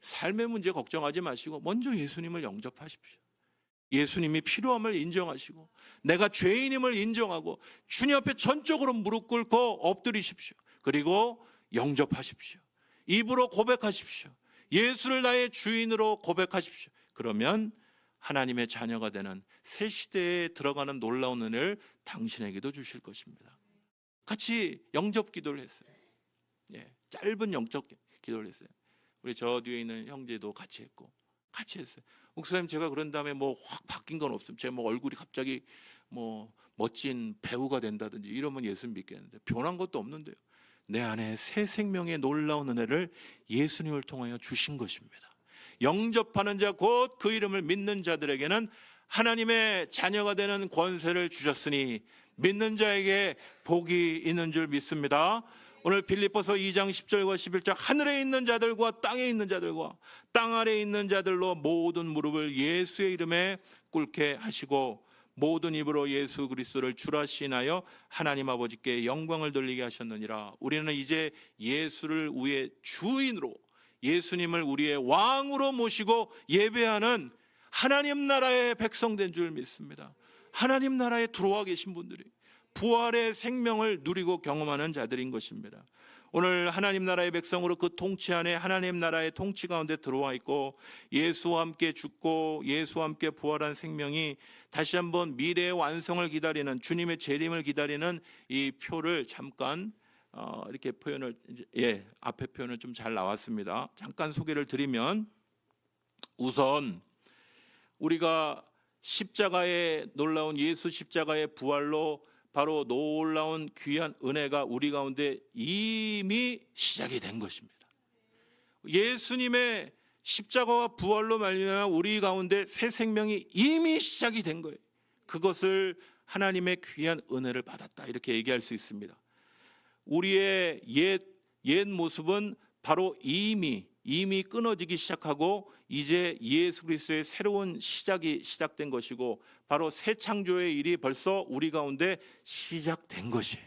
삶의 문제 걱정하지 마시고 먼저 예수님을 영접하십시오. 예수님이 필요함을 인정하시고 내가 죄인임을 인정하고 주님 앞에 전적으로 무릎 꿇고 엎드리십시오. 그리고 영접하십시오. 입으로 고백하십시오. 예수를 나의 주인으로 고백하십시오. 그러면 하나님의 자녀가 되는 새 시대에 들어가는 놀라운 은혜를 당신에게도 주실 것입니다. 같이 영접 기도를 했어요. 짧은 영접 기도를 했어요. 우리 저 뒤에 있는 형제도 같이 했고 같이 했어요. 목사님, 제가 그런 다음에 확 바뀐 건 없어요. 제 얼굴이 갑자기 멋진 배우가 된다든지 이러면 예수 믿겠는데 변한 것도 없는데요. 내 안에 새 생명의 놀라운 은혜를 예수님을 통하여 주신 것입니다. 영접하는 자 곧 그 이름을 믿는 자들에게는 하나님의 자녀가 되는 권세를 주셨으니 믿는 자에게 복이 있는 줄 믿습니다. 오늘 빌립보서 2장 10절과 11절 하늘에 있는 자들과 땅에 있는 자들과 땅 아래에 있는 자들로 모든 무릎을 예수의 이름에 꿇게 하시고 모든 입으로 예수 그리스도를 주라 시인하여 하나님 아버지께 영광을 돌리게 하셨느니라. 우리는 이제 예수를 우리의 주인으로, 예수님을 우리의 왕으로 모시고 예배하는 하나님 나라의 백성된 줄 믿습니다. 하나님 나라에 들어와 계신 분들이 부활의 생명을 누리고 경험하는 자들인 것입니다. 오늘 하나님 나라의 백성으로 그 통치 안에 하나님 나라의 통치 가운데 들어와 있고 예수와 함께 죽고 예수와 함께 부활한 생명이 다시 한번 미래의 완성을 기다리는, 주님의 재림을 기다리는 이 표를 잠깐 이렇게 표현을, 앞에 표현은 좀 잘 나왔습니다. 잠깐 소개를 드리면, 우선 우리가 십자가의 놀라운 예수 십자가의 부활로 바로 놀라운 귀한 은혜가 우리 가운데 이미 시작이 된 것입니다. 예수님의 십자가와 부활로 말미암아 우리 가운데 새 생명이 이미 시작이 된 거예요. 그것을 하나님의 귀한 은혜를 받았다, 이렇게 얘기할 수 있습니다. 우리의 옛 모습은 바로 이미 끊어지기 시작하고 이제 예수 그리스도의 새로운 시작이 시작된 것이고 바로 새 창조의 일이 벌써 우리 가운데 시작된 것이에요.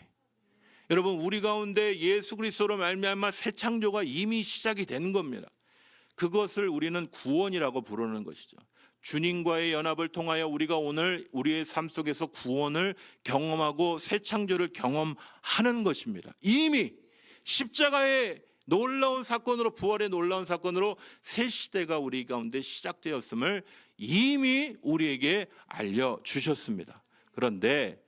여러분, 우리 가운데 예수 그리스도로 말미암아 새 창조가 이미 시작이 된 겁니다. 그것을 우리는 구원이라고 부르는 것이죠. 주님과의 연합을 통하여 우리가 오늘 우리의 삶 속에서 구원을 경험하고 새 창조를 경험하는 것입니다. 이미 십자가의 놀라운 사건으로, 부활의 놀라운 사건으로 새 시대가 우리 가운데 시작되었음을 이미 우리에게 알려주셨습니다. 그런데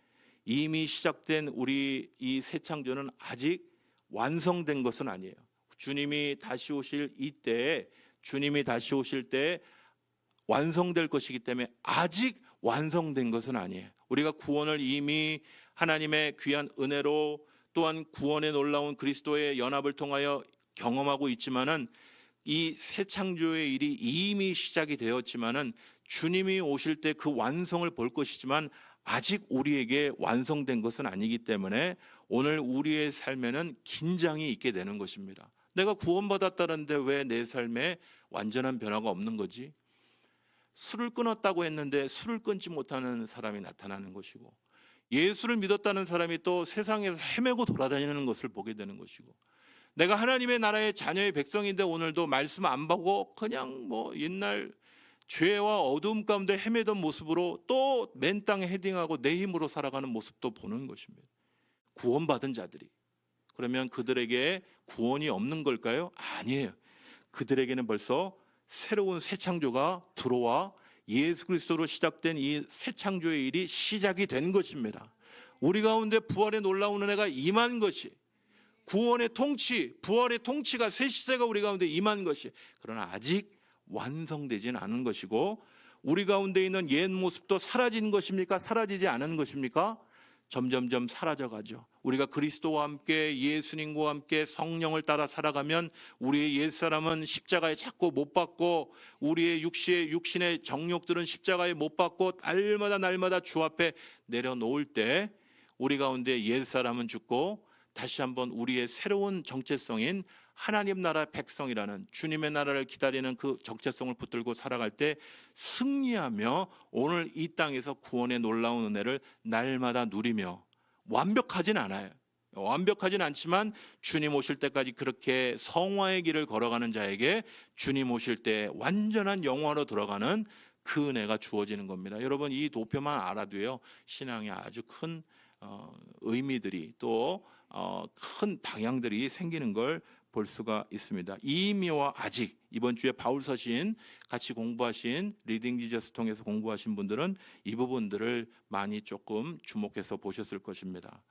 이미 시작된 우리 이 새 창조는 아직 완성된 것은 아니에요. 주님이 다시 오실 때 완성될 것이기 때문에 아직 완성된 것은 아니에요. 우리가 구원을 이미 하나님의 귀한 은혜로, 또한 구원의 놀라운 그리스도의 연합을 통하여 경험하고 있지만은 이 새 창조의 일이 이미 시작이 되었지만은 주님이 오실 때 그 완성을 볼 것이지만 아직 우리에게 완성된 것은 아니기 때문에 오늘 우리의 삶에는 긴장이 있게 되는 것입니다. 내가 구원받았다는데 왜 내 삶에 완전한 변화가 없는 거지? 술을 끊었다고 했는데 술을 끊지 못하는 사람이 나타나는 것이고, 예수를 믿었다는 사람이 또 세상에서 헤매고 돌아다니는 것을 보게 되는 것이고, 내가 하나님의 나라의 자녀의 백성인데 오늘도 말씀 안 보고 그냥 옛날 죄와 어두움 가운데 헤매던 모습으로 또 맨 땅에 헤딩하고 내 힘으로 살아가는 모습도 보는 것입니다. 구원받은 자들이. 그러면 그들에게 구원이 없는 걸까요? 아니에요. 그들에게는 벌써 새로운 새 창조가 들어와 예수 그리스도로 시작된 이 새 창조의 일이 시작이 된 것입니다. 우리 가운데 부활의 놀라운 은혜가 임한 것이, 구원의 통치, 부활의 통치가, 새 시대가 우리 가운데 임한 것이, 그러나 아직 완성되지는 않은 것이고, 우리 가운데 있는 옛 모습도 사라진 것입니까? 사라지지 않은 것입니까? 점점점 사라져가죠. 우리가 그리스도와 함께, 예수님과 함께 성령을 따라 살아가면 우리의 옛사람은 십자가에 자꾸 못 박고, 우리의 육신의 정욕들은 십자가에 못 박고 날마다 주 앞에 내려놓을 때 우리 가운데 옛사람은 죽고 다시 한번 우리의 새로운 정체성인 하나님 나라 백성이라는 주님의 나라를 기다리는 그 정체성을 붙들고 살아갈 때 승리하며 오늘 이 땅에서 구원의 놀라운 은혜를 날마다 누리며, 완벽하진 않아요. 완벽하진 않지만 주님 오실 때까지 그렇게 성화의 길을 걸어가는 자에게 주님 오실 때 완전한 영화로 들어가는 그 은혜가 주어지는 겁니다. 여러분, 이 도표만 알아도요, 신앙에 아주 큰 의미들이, 또 큰 방향들이 생기는 걸 볼 수가 있습니다. 이미와 아직, 이번 주에 바울 서신 같이 공부하신, 리딩 지저스 통해서 공부하신 분들은 이 부분들을 많이 조금 주목해서 보셨을 것입니다.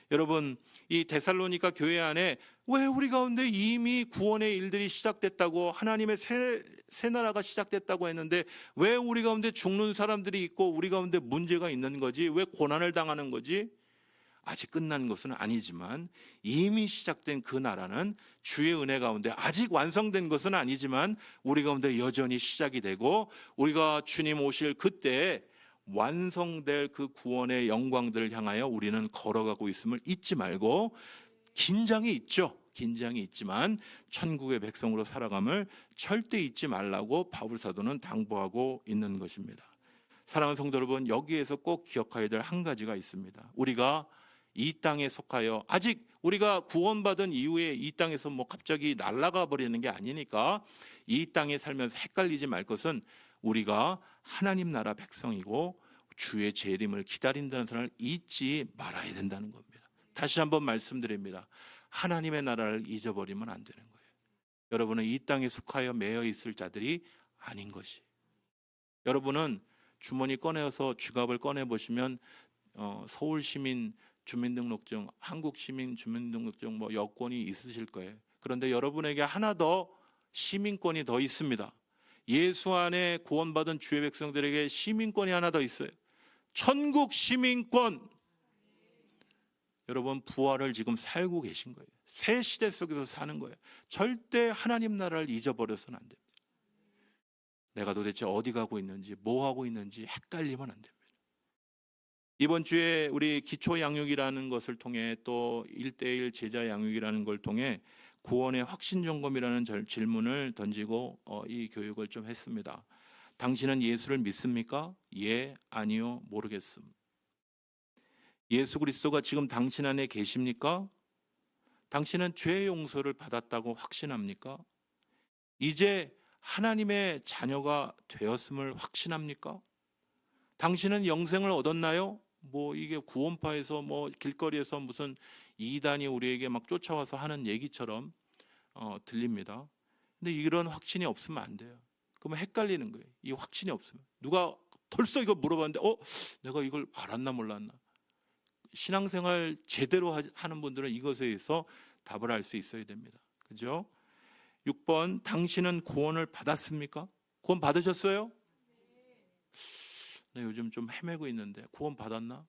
여러분, 이 데살로니가 교회 안에 왜 우리 가운데 이미 구원의 일들이 시작됐다고, 하나님의 새 나라가 시작됐다고 했는데 왜 우리 가운데 죽는 사람들이 있고 우리 가운데 문제가 있는 거지? 왜 고난을 당하는 거지? 아직 끝난 것은 아니지만 이미 시작된 그 나라는 주의 은혜 가운데 아직 완성된 것은 아니지만 우리 가운데 여전히 시작이 되고 우리가 주님 오실 그때 완성될 그 구원의 영광들을 향하여 우리는 걸어가고 있음을 잊지 말고, 긴장이 있죠. 긴장이 있지만 천국의 백성으로 살아감을 절대 잊지 말라고 바울 사도는 당부하고 있는 것입니다. 사랑하는 성도 여러분, 여기에서 꼭 기억해야 될 한 가지가 있습니다. 우리가 이 땅에 속하여 아직 우리가 구원받은 이후에 이 땅에서 뭐 갑자기 날아가 버리는 게 아니니까 이 땅에 살면서 헷갈리지 말 것은 우리가 하나님 나라 백성이고 주의 재림을 기다린다는 사실을 잊지 말아야 된다는 겁니다. 다시 한번 말씀드립니다. 하나님의 나라를 잊어버리면 안 되는 거예요. 여러분은 이 땅에 속하여 매여 있을 자들이 아닌 것이. 여러분은 주머니 꺼내서 지갑을 꺼내 보시면 서울 시민 주민등록증, 한국 시민 주민등록증 뭐 여권이 있으실 거예요. 그런데 여러분에게 하나 더 시민권이 더 있습니다. 예수 안에 구원받은 주의 백성들에게 시민권이 하나 더 있어요. 천국 시민권. 여러분 부활을 지금 살고 계신 거예요. 새 시대 속에서 사는 거예요. 절대 하나님 나라를 잊어버려서는 안 됩니다. 내가 도대체 어디 가고 있는지 뭐 하고 있는지 헷갈리면 안 됩니다. 이번 주에 우리 기초 양육이라는 것을 통해 또 1:1 제자 양육이라는 걸 통해 구원의 확신 점검이라는 질문을 던지고 이 교육을 좀 했습니다. 당신은 예수를 믿습니까? 예, 아니요, 모르겠음. 예수 그리스도가 지금 당신 안에 계십니까? 당신은 죄의 용서를 받았다고 확신합니까? 이제 하나님의 자녀가 되었음을 확신합니까? 당신은 영생을 얻었나요? 뭐 이게 구원파에서 뭐 길거리에서 무슨 이단이 우리에게 막 쫓아와서 하는 얘기처럼 들립니다. 근데 이런 확신이 없으면 안 돼요. 그러면 헷갈리는 거예요. 이 확신이 없으면. 누가 벌써 이거 물어봤는데 내가 이걸 알았나 몰랐나. 신앙생활 제대로 하는 분들은 이것에 의해서 답을 알 수 있어야 됩니다. 그죠? 6번, 당신은 구원을 받았습니까? 구원 받으셨어요? 나 요즘 좀 헤매고 있는데 구원 받았나?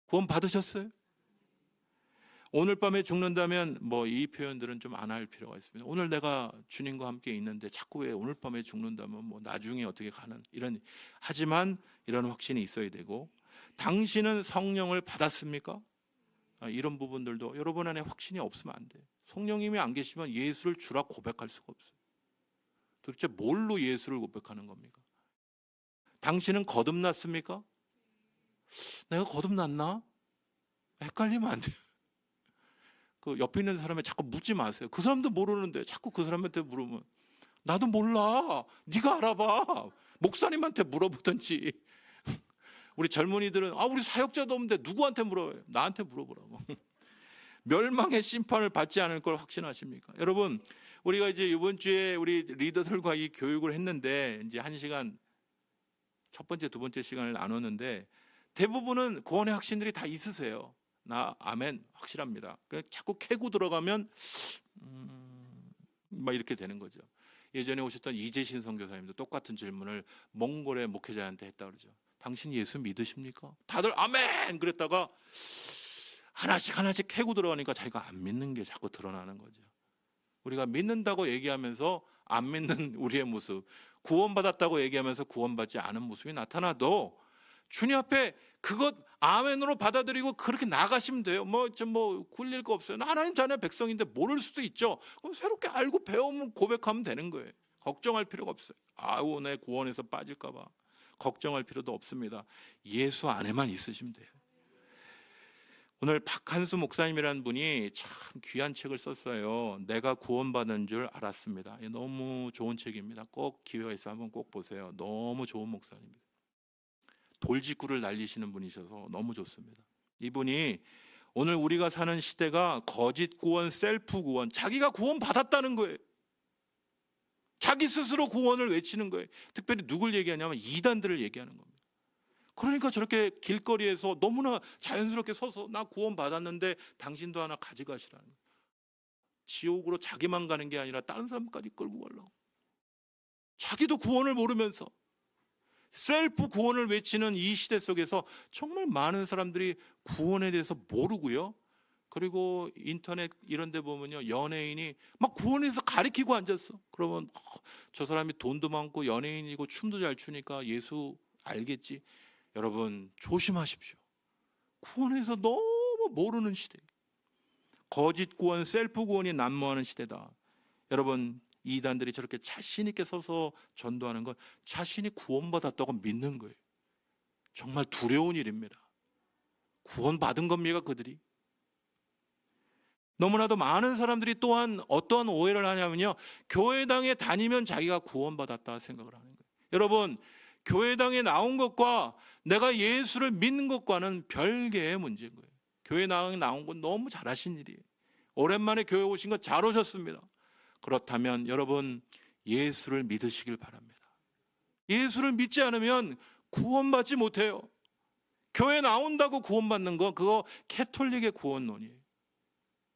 구원 받으셨어요? 오늘 밤에 죽는다면 뭐 이 표현들은 좀 안 할 필요가 있습니다. 오늘 내가 주님과 함께 있는데 자꾸 왜 오늘 밤에 죽는다면 뭐 나중에 어떻게 가는 이런, 하지만 이런 확신이 있어야 되고, 당신은 성령을 받았습니까? 이런 부분들도 여러분 안에 확신이 없으면 안 돼요. 성령님이 안 계시면 예수를 주라 고백할 수가 없어요. 도대체 뭘로 예수를 고백하는 겁니까? 당신은 거듭났습니까? 내가 거듭났나? 헷갈리면 안 돼요. 그 옆에 있는 사람에 자꾸 묻지 마세요. 그 사람도 모르는데 자꾸 그 사람한테 물으면 나도 몰라. 네가 알아봐. 목사님한테 물어보든지. 우리 젊은이들은 우리 사역자도 없는데 누구한테 물어요? 나한테 물어보라고. 멸망의 심판을 받지 않을 걸 확신하십니까? 여러분, 우리가 이제 이번 주에 우리 리더들과 이 교육을 했는데 이제 1시간 첫 번째, 두 번째 시간을 나눴는데 대부분은 구원의 확신들이 다 있으세요. 나 아멘 확실합니다. 자꾸 캐고 들어가면 막 이렇게 되는 거죠. 예전에 오셨던 이재신 선교사님도 똑같은 질문을 몽골의 목회자한테 했다 그러죠. 당신 예수 믿으십니까? 다들 아멘 그랬다가 하나씩 캐고 들어가니까 자기가 안 믿는 게 자꾸 드러나는 거죠. 우리가 믿는다고 얘기하면서 안 믿는 우리의 모습, 구원받았다고 얘기하면서 구원받지 않은 모습이 나타나도 주님 앞에 그것 아멘으로 받아들이고 그렇게 나가시면 돼요. 뭐 굴릴 거 없어요. 나 하나님 자녀 백성인데 모를 수도 있죠. 그럼 새롭게 알고 배우면 고백하면 되는 거예요. 걱정할 필요가 없어요. 내 구원에서 빠질까 봐 걱정할 필요도 없습니다. 예수 안에만 있으시면 돼요. 오늘 박한수 목사님이라는 분이 참 귀한 책을 썼어요. 내가 구원받은 줄 알았습니다. 너무 좋은 책입니다. 꼭 기회가 있으면 한번 꼭 보세요. 너무 좋은 목사님입니다. 돌직구를 날리시는 분이셔서 너무 좋습니다. 이분이 오늘 우리가 사는 시대가 거짓 구원, 셀프 구원, 자기가 구원 받았다는 거예요. 자기 스스로 구원을 외치는 거예요. 특별히 누굴 얘기하냐면 이단들을 얘기하는 겁니다. 그러니까 저렇게 길거리에서 너무나 자연스럽게 서서 나 구원 받았는데 당신도 하나 가져가시라는 거예요. 지옥으로 자기만 가는 게 아니라 다른 사람까지 끌고 가려고. 자기도 구원을 모르면서 셀프 구원을 외치는 이 시대 속에서 정말 많은 사람들이 구원에 대해서 모르고요. 그리고 인터넷 이런 데 보면요, 연예인이 막 구원에서 가리키고 앉았어. 그러면 저 사람이 돈도 많고 연예인이고 춤도 잘 추니까 예수 알겠지. 여러분 조심하십시오. 구원에서 너무 모르는 시대. 거짓 구원, 셀프 구원이 난무하는 시대다. 여러분, 이단들이 저렇게 자신 있게 서서 전도하는 건 자신이 구원받았다고 믿는 거예요. 정말 두려운 일입니다. 구원받은 겁니까 그들이? 너무나도 많은 사람들이 또한 어떠한 오해를 하냐면요, 교회당에 다니면 자기가 구원받았다 생각을 하는 거예요. 여러분, 교회당에 나온 것과 내가 예수를 믿는 것과는 별개의 문제인 거예요. 교회당에 나온 건 너무 잘하신 일이에요. 오랜만에 교회 오신 거 잘 오셨습니다. 그렇다면 여러분, 예수를 믿으시길 바랍니다. 예수를 믿지 않으면 구원받지 못해요. 교회 나온다고 구원받는 거, 그거 캐톨릭의 구원론이에요.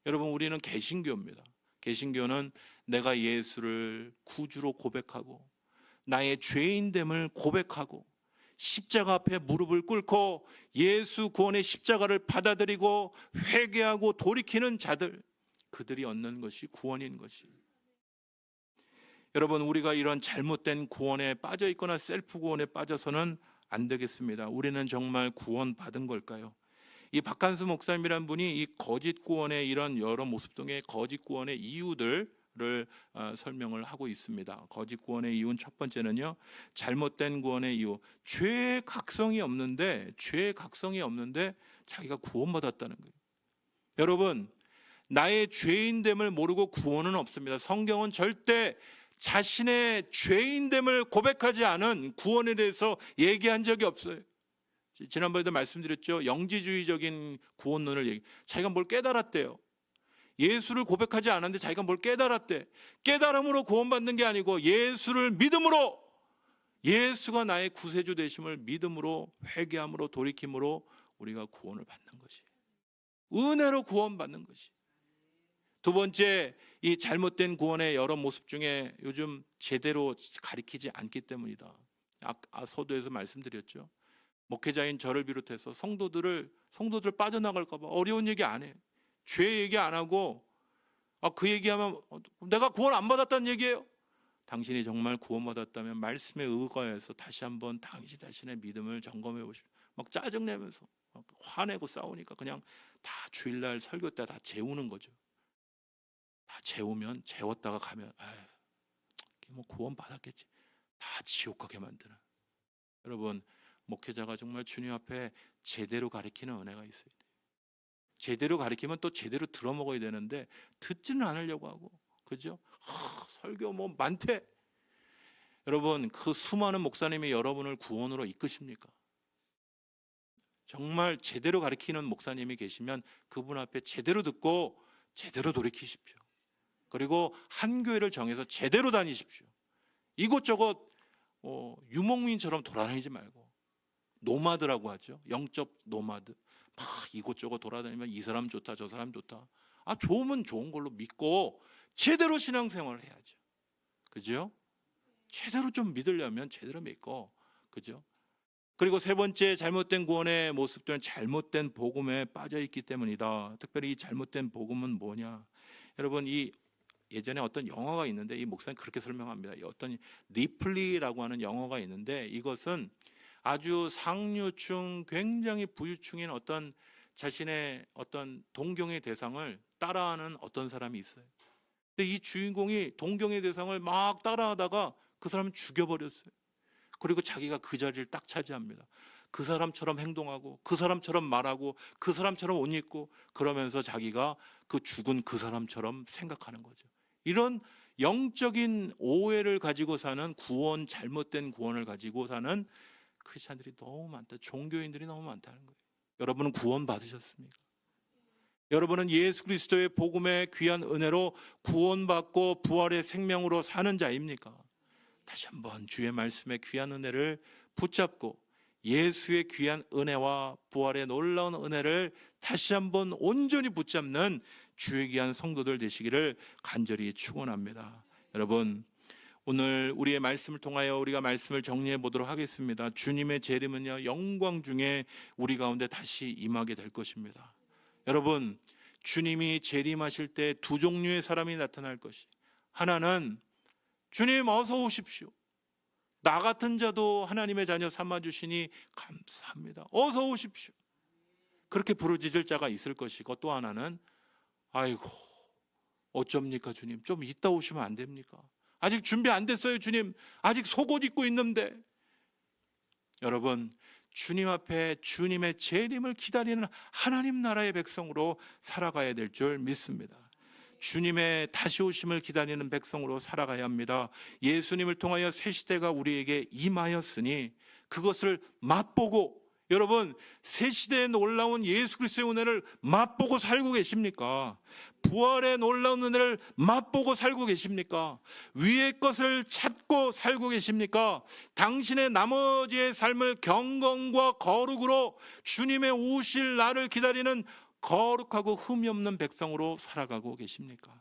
여러분, 우리는 개신교입니다. 개신교는 내가 예수를 구주로 고백하고 나의 죄인됨을 고백하고 십자가 앞에 무릎을 꿇고 예수 구원의 십자가를 받아들이고 회개하고 돌이키는 자들, 그들이 얻는 것이 구원인 것이에요. 여러분, 우리가 이런 잘못된 구원에 빠져 있거나 셀프 구원에 빠져서는 안 되겠습니다. 우리는 정말 구원받은 걸까요? 이 박한수 목사님이란 분이 이 거짓 구원의 이런 여러 모습 중에 거짓 구원의 이유들을 설명을 하고 있습니다. 거짓 구원의 이유는 첫 번째는요, 잘못된 구원의 이유, 죄의 각성이 없는데 자기가 구원받았다는 거예요. 여러분, 나의 죄인됨을 모르고 구원은 없습니다. 성경은 절대 자신의 죄인됨을 고백하지 않은 구원에 대해서 얘기한 적이 없어요. 지난번에도 말씀드렸죠. 영지주의적인 구원론을 자기가 뭘 깨달았대요. 예수를 고백하지 않았는데 자기가 뭘 깨달았대. 깨달음으로 구원받는 게 아니고 예수를 믿음으로, 예수가 나의 구세주 되심을 믿음으로, 회개함으로, 돌이킴으로 우리가 구원을 받는 것이, 은혜로 구원받는 것이. 두 번째, 이 잘못된 구원의 여러 모습 중에 요즘 제대로 가리키지 않기 때문이다. 서두에서 말씀드렸죠. 목회자인 저를 비롯해서 성도들 빠져나갈까 봐 어려운 얘기 안 해. 죄 얘기 안 하고, 그 얘기하면 내가 구원 안 받았다는 얘기예요. 당신이 정말 구원받았다면 말씀에 의거해서 다시 한번 당신 자신의 믿음을 점검해 보십시오. 막 짜증내면서 막 화내고 싸우니까 그냥 다 주일날 설교 때 다 재우는 거죠. 다 재우면, 재웠다가 가면 뭐 구원 받았겠지. 다 지옥 가게 만드는. 여러분, 목회자가 정말 주님 앞에 제대로 가르치는 은혜가 있어야 돼요. 제대로 가르치면 또 제대로 들어먹어야 되는데 듣지는 않으려고 하고, 그죠? 설교 뭐 많대. 여러분, 그 수많은 목사님이 여러분을 구원으로 이끄십니까? 정말 제대로 가르치는 목사님이 계시면 그분 앞에 제대로 듣고 제대로 돌이키십시오. 그리고 한 교회를 정해서 제대로 다니십시오. 이곳저곳 유목민처럼 돌아다니지 말고, 노마드라고 하죠. 영적 노마드. 막 이곳저곳 돌아다니면 이 사람 좋다, 저 사람 좋다. 좋으면 좋은 걸로 믿고 제대로 신앙생활을 해야죠. 그죠? 제대로 좀 믿으려면 제대로 믿고, 그죠? 그리고 세 번째, 잘못된 구원의 모습들은 잘못된 복음에 빠져 있기 때문이다. 특별히 이 잘못된 복음은 뭐냐? 여러분, 예전에 어떤 영화가 있는데 이 목사님 그렇게 설명합니다. 어떤 리플리라고 하는 영화가 있는데, 이것은 아주 상류층, 굉장히 부유층인 어떤 자신의 어떤 동경의 대상을 따라하는 어떤 사람이 있어요. 근데 이 주인공이 동경의 대상을 막 따라하다가 그 사람을 죽여버렸어요. 그리고 자기가 그 자리를 딱 차지합니다. 그 사람처럼 행동하고, 그 사람처럼 말하고, 그 사람처럼 옷 입고, 그러면서 자기가 그 죽은 그 사람처럼 생각하는 거죠. 이런 영적인 오해를 가지고 사는 구원, 잘못된 구원을 가지고 사는 크리스찬들이 너무 많다. 종교인들이 너무 많다는 거예요. 여러분은 구원 받으셨습니까? 여러분은 예수 그리스도의 복음의 귀한 은혜로 구원받고 부활의 생명으로 사는 자입니까? 다시 한번 주의 말씀의 귀한 은혜를 붙잡고 예수의 귀한 은혜와 부활의 놀라운 은혜를 다시 한번 온전히 붙잡는 주의 귀한 성도들 되시기를 간절히 축원합니다. 여러분, 오늘 우리의 말씀을 통하여 우리가 말씀을 정리해 보도록 하겠습니다. 주님의 재림은요, 영광 중에 우리 가운데 다시 임하게 될 것입니다. 여러분, 주님이 재림하실 때 두 종류의 사람이 나타날 것이, 하나는 주님 어서 오십시오, 나 같은 자도 하나님의 자녀 삼아주시니 감사합니다, 어서 오십시오, 그렇게 부르짖을 자가 있을 것이고, 또 하나는 아이고 어쩝니까 주님, 좀 이따 오시면 안 됩니까? 아직 준비 안 됐어요 주님, 아직 속옷 입고 있는데. 여러분, 주님 앞에 주님의 재림을 기다리는 하나님 나라의 백성으로 살아가야 될 줄 믿습니다. 주님의 다시 오심을 기다리는 백성으로 살아가야 합니다. 예수님을 통하여 새 시대가 우리에게 임하였으니 그것을 맛보고, 여러분, 새 시대에 놀라운 예수 그리스도의 은혜를 맛보고 살고 계십니까? 부활의 놀라운 은혜를 맛보고 살고 계십니까? 위의 것을 찾고 살고 계십니까? 당신의 나머지의 삶을 경건과 거룩으로 주님의 오실 날을 기다리는 거룩하고 흠이 없는 백성으로 살아가고 계십니까?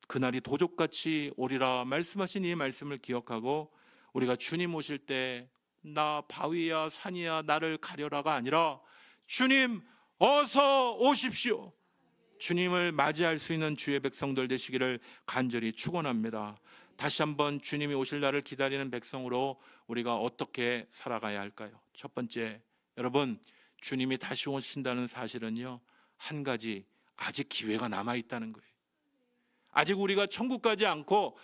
그날이 도적같이 오리라 말씀하신 이 말씀을 기억하고, 우리가 주님 오실 때 나 바위야 산이야 나를 가려라가 아니라 주님 어서 오십시오, 주님을 맞이할 수 있는 주의 백성들 되시기를 간절히 축원합니다. 다시 한번 주님이 오실 날을 기다리는 백성으로 우리가 어떻게 살아가야 할까요? 첫 번째, 여러분, 주님이 다시 오신다는 사실은요, 한 가지, 아직 기회가 남아있다는 거예요. 아직 우리가 천국 가지 않고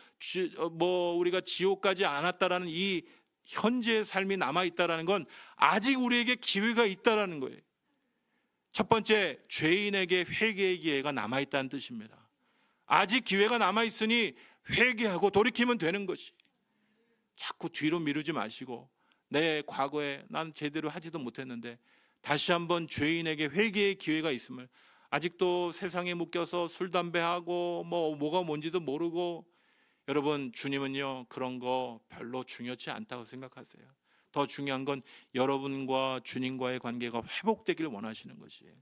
우리가 지옥 가지 않았다라는 이 현재의 삶이 남아있다는 건 아직 우리에게 기회가 있다는 거예요. 첫 번째, 죄인에게 회개의 기회가 남아있다는 뜻입니다. 아직 기회가 남아있으니 회개하고 돌이키면 되는 것이, 자꾸 뒤로 미루지 마시고, 내 과거에 난 제대로 하지도 못했는데 다시 한번 죄인에게 회개의 기회가 있음을, 아직도 세상에 묶여서 술 담배하고 뭐가 뭔지도 모르고, 여러분, 주님은요 그런 거 별로 중요치 않다고 생각하세요. 더 중요한 건 여러분과 주님과의 관계가 회복되길 원하시는 것이에요.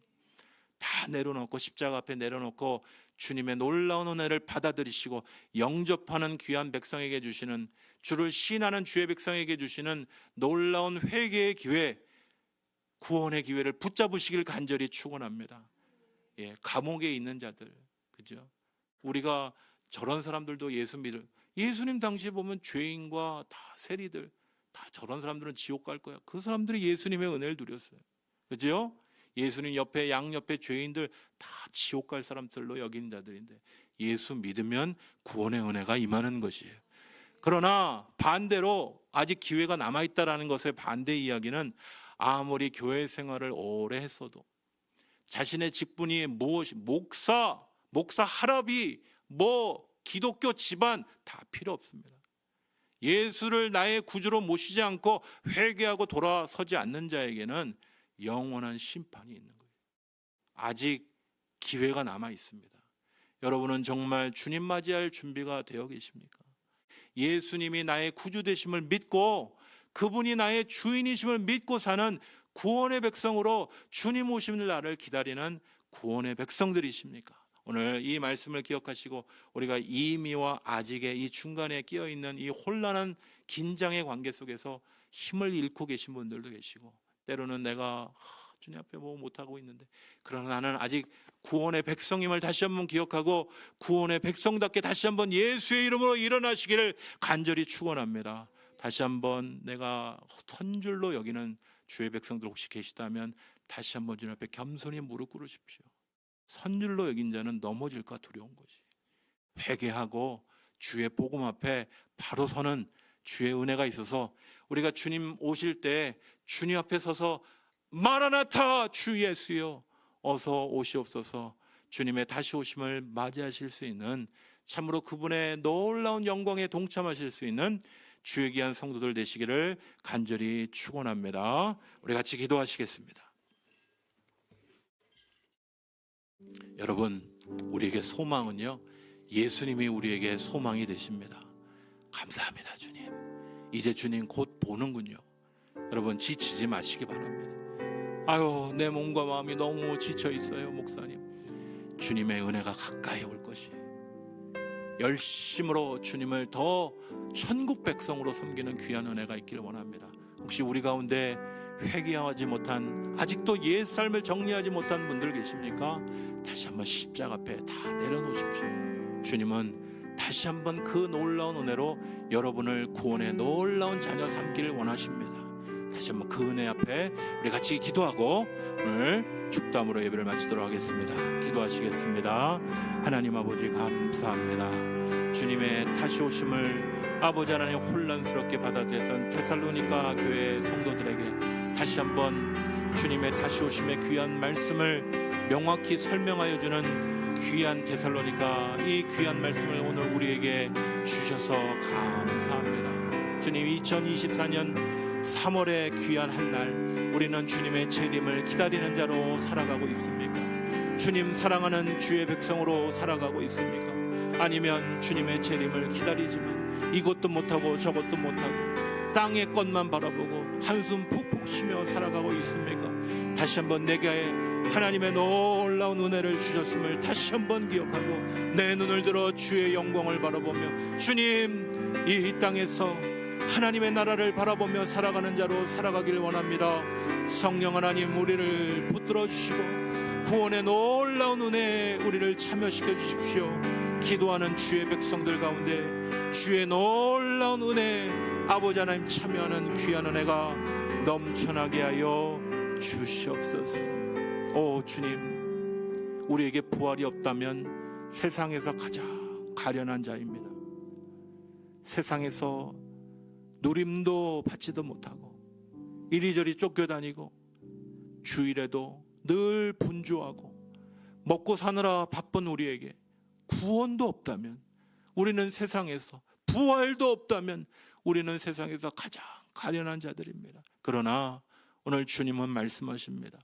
다 내려놓고, 십자가 앞에 내려놓고 주님의 놀라운 은혜를 받아들이시고 영접하는 귀한 백성에게 주시는, 주를 신하는 주의 백성에게 주시는 놀라운 회개의 기회, 구원의 기회를 붙잡으시길 간절히 축원합니다. 감옥에 있는 자들, 그죠? 우리가 저런 사람들도 예수님 당시에 보면 죄인과 다 세리들, 다 저런 사람들은 지옥 갈 거야. 그 사람들이 예수님의 은혜를 누렸어요. 그죠? 예수님 옆에, 양옆에 죄인들 다 지옥 갈 사람들로 여기는 자들인데, 예수 믿으면 구원의 은혜가 임하는 것이에요. 그러나 반대로 아직 기회가 남아있다라는 것의 반대 이야기는, 아무리 교회 생활을 오래 했어도, 자신의 직분이 무엇이, 목사 할아비, 기독교 집안 다 필요 없습니다. 예수를 나의 구주로 모시지 않고 회개하고 돌아서지 않는 자에게는 영원한 심판이 있는 거예요. 아직 기회가 남아 있습니다. 여러분은 정말 주님 맞이할 준비가 되어 계십니까? 예수님이 나의 구주 되심을 믿고 그분이 나의 주인이심을 믿고 사는 구원의 백성으로 주님 오시는 날을 기다리는 구원의 백성들이십니까? 오늘 이 말씀을 기억하시고, 우리가 이미와 아직의 이 중간에 끼어있는 이 혼란한 긴장의 관계 속에서 힘을 잃고 계신 분들도 계시고, 때로는 내가 주님 앞에 뭐 못하고 있는데, 그러나 나는 아직 구원의 백성임을 다시 한번 기억하고 구원의 백성답게 다시 한번 예수의 이름으로 일어나시기를 간절히 축원합니다. 다시 한번 내가 선줄로 여기는 주의 백성들 혹시 계시다면 다시 한번 주님 앞에 겸손히 무릎 꿇으십시오. 선줄로 여긴 자는 넘어질까 두려운 것이, 회개하고 주의 복음 앞에 바로 서는 주의 은혜가 있어서 우리가 주님 오실 때 주님 앞에 서서 마라나타 주 예수여 어서 오시옵소서, 주님의 다시 오심을 맞이하실 수 있는, 참으로 그분의 놀라운 영광에 동참하실 수 있는 주의 귀한 성도들 되시기를 간절히 축원합니다. 우리 같이 기도하시겠습니다. 여러분, 우리에게 소망은요, 예수님이 우리에게 소망이 되십니다. 감사합니다 주님. 이제 주님 곧 보는군요. 여러분, 지치지 마시기 바랍니다. 아유, 내 몸과 마음이 너무 지쳐 있어요 목사님. 주님의 은혜가 가까이 올 것이, 열심으로 주님을 더 천국 백성으로 섬기는 귀한 은혜가 있기를 원합니다. 혹시 우리 가운데 회개하지 못한, 아직도 옛 삶을 정리하지 못한 분들 계십니까? 다시 한번 십자가 앞에 다 내려놓으십시오. 주님은 다시 한번 그 놀라운 은혜로 여러분을 구원의 놀라운 자녀 삼기를 원하십니다. 다시 한번 그 은혜 앞에 우리 같이 기도하고 오늘 축도함으로 예배를 마치도록 하겠습니다. 기도하시겠습니다. 하나님 아버지 감사합니다. 주님의 다시 오심을 아버지 하나님 혼란스럽게 받아들였던 데살로니가 교회 성도들에게 다시 한번 주님의 다시 오심의 귀한 말씀을 명확히 설명하여 주는 귀한 데살로니가, 이 귀한 말씀을 오늘 우리에게 주셔서 감사합니다. 주님, 2024년 3월의 귀한 한날, 우리는 주님의 재림을 기다리는 자로 살아가고 있습니까? 주님 사랑하는 주의 백성으로 살아가고 있습니까? 아니면 주님의 재림을 기다리지만 이것도 못하고 저것도 못하고 땅의 것만 바라보고 한숨 푹푹 쉬며 살아가고 있습니까? 다시 한번 내게 하나님의 놀라운 은혜를 주셨음을 다시 한번 기억하고 내 눈을 들어 주의 영광을 바라보며 주님, 이 땅에서 하나님의 나라를 바라보며 살아가는 자로 살아가길 원합니다. 성령 하나님, 우리를 붙들어 주시고 구원의 놀라운 은혜에 우리를 참여시켜 주십시오. 기도하는 주의 백성들 가운데 주의 놀라운 은혜, 아버지 하나님 참여하는 귀한 은혜가 넘쳐나게 하여 주시옵소서. 오 주님, 우리에게 부활이 없다면 세상에서 가장 가련한 자입니다. 세상에서 누림도 받지도 못하고 이리저리 쫓겨다니고 주일에도 늘 분주하고 먹고 사느라 바쁜 우리에게 구원도 없다면, 우리는 세상에서 부활도 없다면 우리는 세상에서 가장 가련한 자들입니다. 그러나 오늘 주님은 말씀하십니다.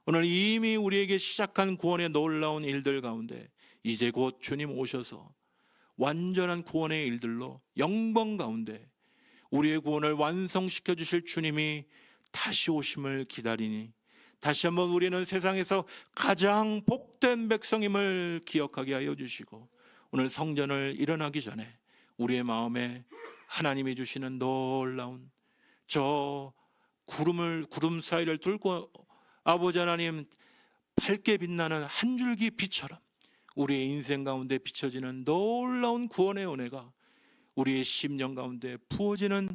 오늘 이미 우리에게 시작한 구원의 놀라운 일들 가운데 이제 곧 주님 오셔서 완전한 구원의 일들로 영광 가운데 우리의 구원을 완성시켜 주실 주님이 다시 오심을 기다리니 다시 한번 우리는 세상에서 가장 복된 백성임을 기억하게 하여 주시고, 오늘 성전을 일어나기 전에 우리의 마음에 하나님이 주시는 놀라운 저 구름 사이를 뚫고 아버지 하나님 밝게 빛나는 한 줄기 빛처럼 우리의 인생 가운데 비춰지는 놀라운 구원의 은혜가 우리의 심령 가운데 부어지는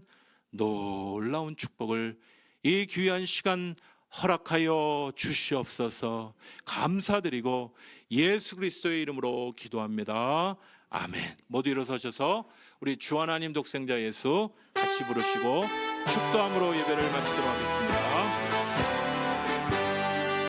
놀라운 축복을 이 귀한 시간 허락하여 주시옵소서. 감사드리고 예수 그리스도의 이름으로 기도합니다. 아멘. 모두 일어서셔서 우리 주 하나님 독생자 예수 같이 부르시고 축도함으로 예배를 마치도록 하겠습니다.